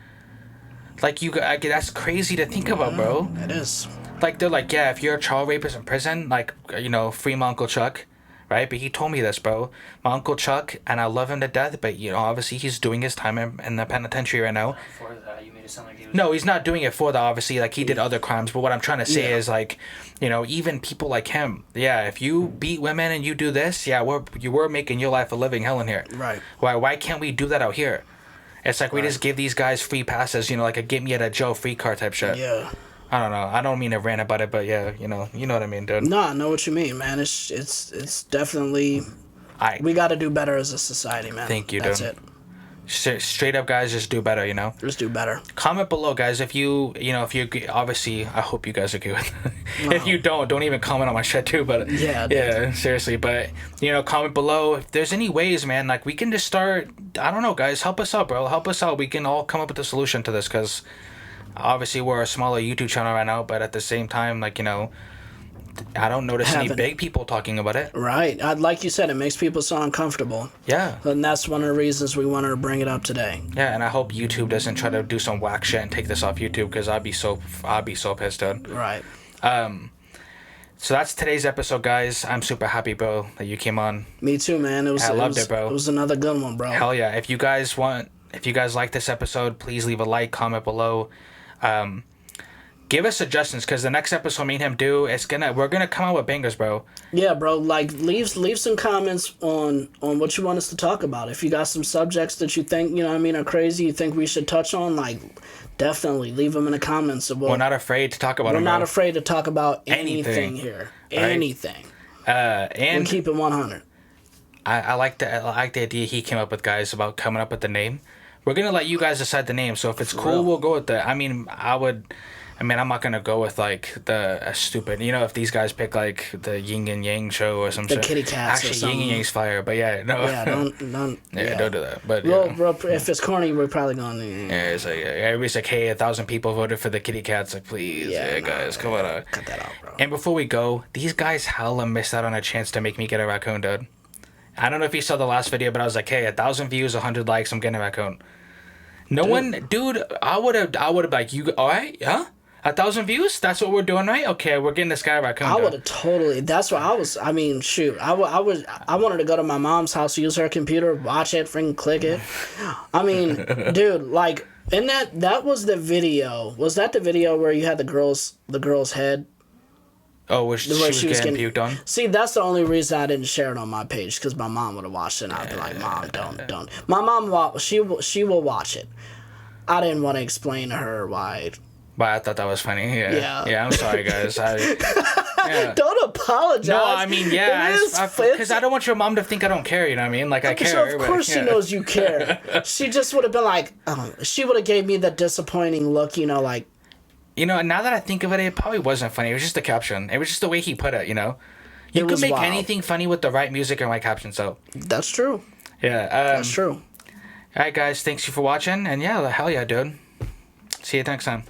Speaker 1: That's crazy to think about, bro.
Speaker 2: It is.
Speaker 1: They're yeah, if you're a child rapist in prison, free my Uncle Chuck, right? But he told me this, bro. My Uncle Chuck, and I love him to death, but obviously he's doing his time in the penitentiary right now.
Speaker 3: For that, you made it sound like he was.
Speaker 1: No, he's not doing it for that. Obviously, he did other crimes. But what I'm trying to say is even people like him. Yeah, if you beat women and you do this, yeah, you were making your life a living hell in here.
Speaker 2: Right.
Speaker 1: Why can't we do that out here? It's we just give these guys free passes, like a get me out of jail free card type shit.
Speaker 2: Yeah.
Speaker 1: I don't know. I don't mean to rant about it, but yeah, you know what I mean, dude.
Speaker 2: No, I know what you mean, man. It's definitely. We got to do better as a society, man.
Speaker 1: Thank you,
Speaker 2: That's
Speaker 1: dude.
Speaker 2: it.
Speaker 1: Straight up, guys, just do better,
Speaker 2: Just do better.
Speaker 1: Comment below, guys, if you obviously, I hope you guys agree with it. If you don't even comment on my shit too, but yeah, seriously, but comment below if there's any ways, man, we can just start, I don't know, guys, help us out, bro, help us out. We can all come up with a solution to this, because obviously we're a smaller YouTube channel right now, but at the same time, I don't notice any big people talking about it.
Speaker 2: Right. Like you said, it makes people so uncomfortable.
Speaker 1: Yeah.
Speaker 2: And that's one of the reasons we wanted to bring it up today.
Speaker 1: Yeah, and I hope YouTube doesn't try to do some whack shit and take this off YouTube, because I'd be so pissed, dude.
Speaker 2: Right.
Speaker 1: So that's today's episode, guys. I'm super happy, bro, that you came on.
Speaker 2: Me too, man. I loved it, bro. It was another good one, bro.
Speaker 1: Hell yeah. If you guys like this episode, please leave a like, comment below. Give us suggestions, because the next episode me and him do, we're gonna come out with bangers, bro.
Speaker 2: Yeah, bro. Leave some comments on what you want us to talk about. If you got some subjects that you think are crazy, you think we should touch on, definitely leave them in the comments. So
Speaker 1: we're not afraid to talk about them.
Speaker 2: We're not afraid to talk about anything here. Right? Anything.
Speaker 1: And
Speaker 2: we'll keep it 100.
Speaker 1: I like the idea he came up with, guys, about coming up with the name. We're gonna let you guys decide the name. So if it's cool, we'll go with that. I'm not gonna go with the stupid. If these guys pick the Yin and Yang show or some shit.
Speaker 2: The Kitty Cats.
Speaker 1: Actually, Yin and Yang's fire, but yeah, no.
Speaker 2: Yeah, don't.
Speaker 1: Don't do that. But
Speaker 2: if it's corny, we're probably gonna.
Speaker 1: Yeah, it's everybody's hey, 1,000 people voted for the Kitty Cats. Please, guys, come on.
Speaker 2: Cut that out, bro.
Speaker 1: And before we go, these guys hella missed out on a chance to make me get a raccoon, dude. I don't know if you saw the last video, but I was hey, 1,000 views, 100 likes, I'm getting a raccoon. No one, dude. I would have you all right? Yeah. 1,000 views? That's what we're doing, right? Okay, we're getting this guy a raccoon.
Speaker 2: I would have totally. That's what I was. I mean, shoot. I wanted to go to my mom's house, use her computer, watch it, freaking click it. I mean, dude, and that was the video. Was that the video where you had the girl's head?
Speaker 1: Oh, where she was getting puked on?
Speaker 2: See, that's the only reason I didn't share it on my page, because my mom would have watched it, and I'd be like, Mom, don't. My mom, she will watch it. I didn't want to explain to her why.
Speaker 1: But I thought that was funny. Yeah, I'm sorry, guys.
Speaker 2: Don't apologize.
Speaker 1: No, I mean, because I don't want your mom to think I don't care, you know what I mean? I care.
Speaker 2: So of course she knows you care. She just would have been she would have gave me the disappointing look, now
Speaker 1: that I think of it, it probably wasn't funny. It was just the caption. It was just the way he put it, You could make anything funny with the right music and right caption, so.
Speaker 2: That's true.
Speaker 1: Yeah.
Speaker 2: That's true.
Speaker 1: All right, guys. Thanks you for watching. And hell yeah, dude. See you next time.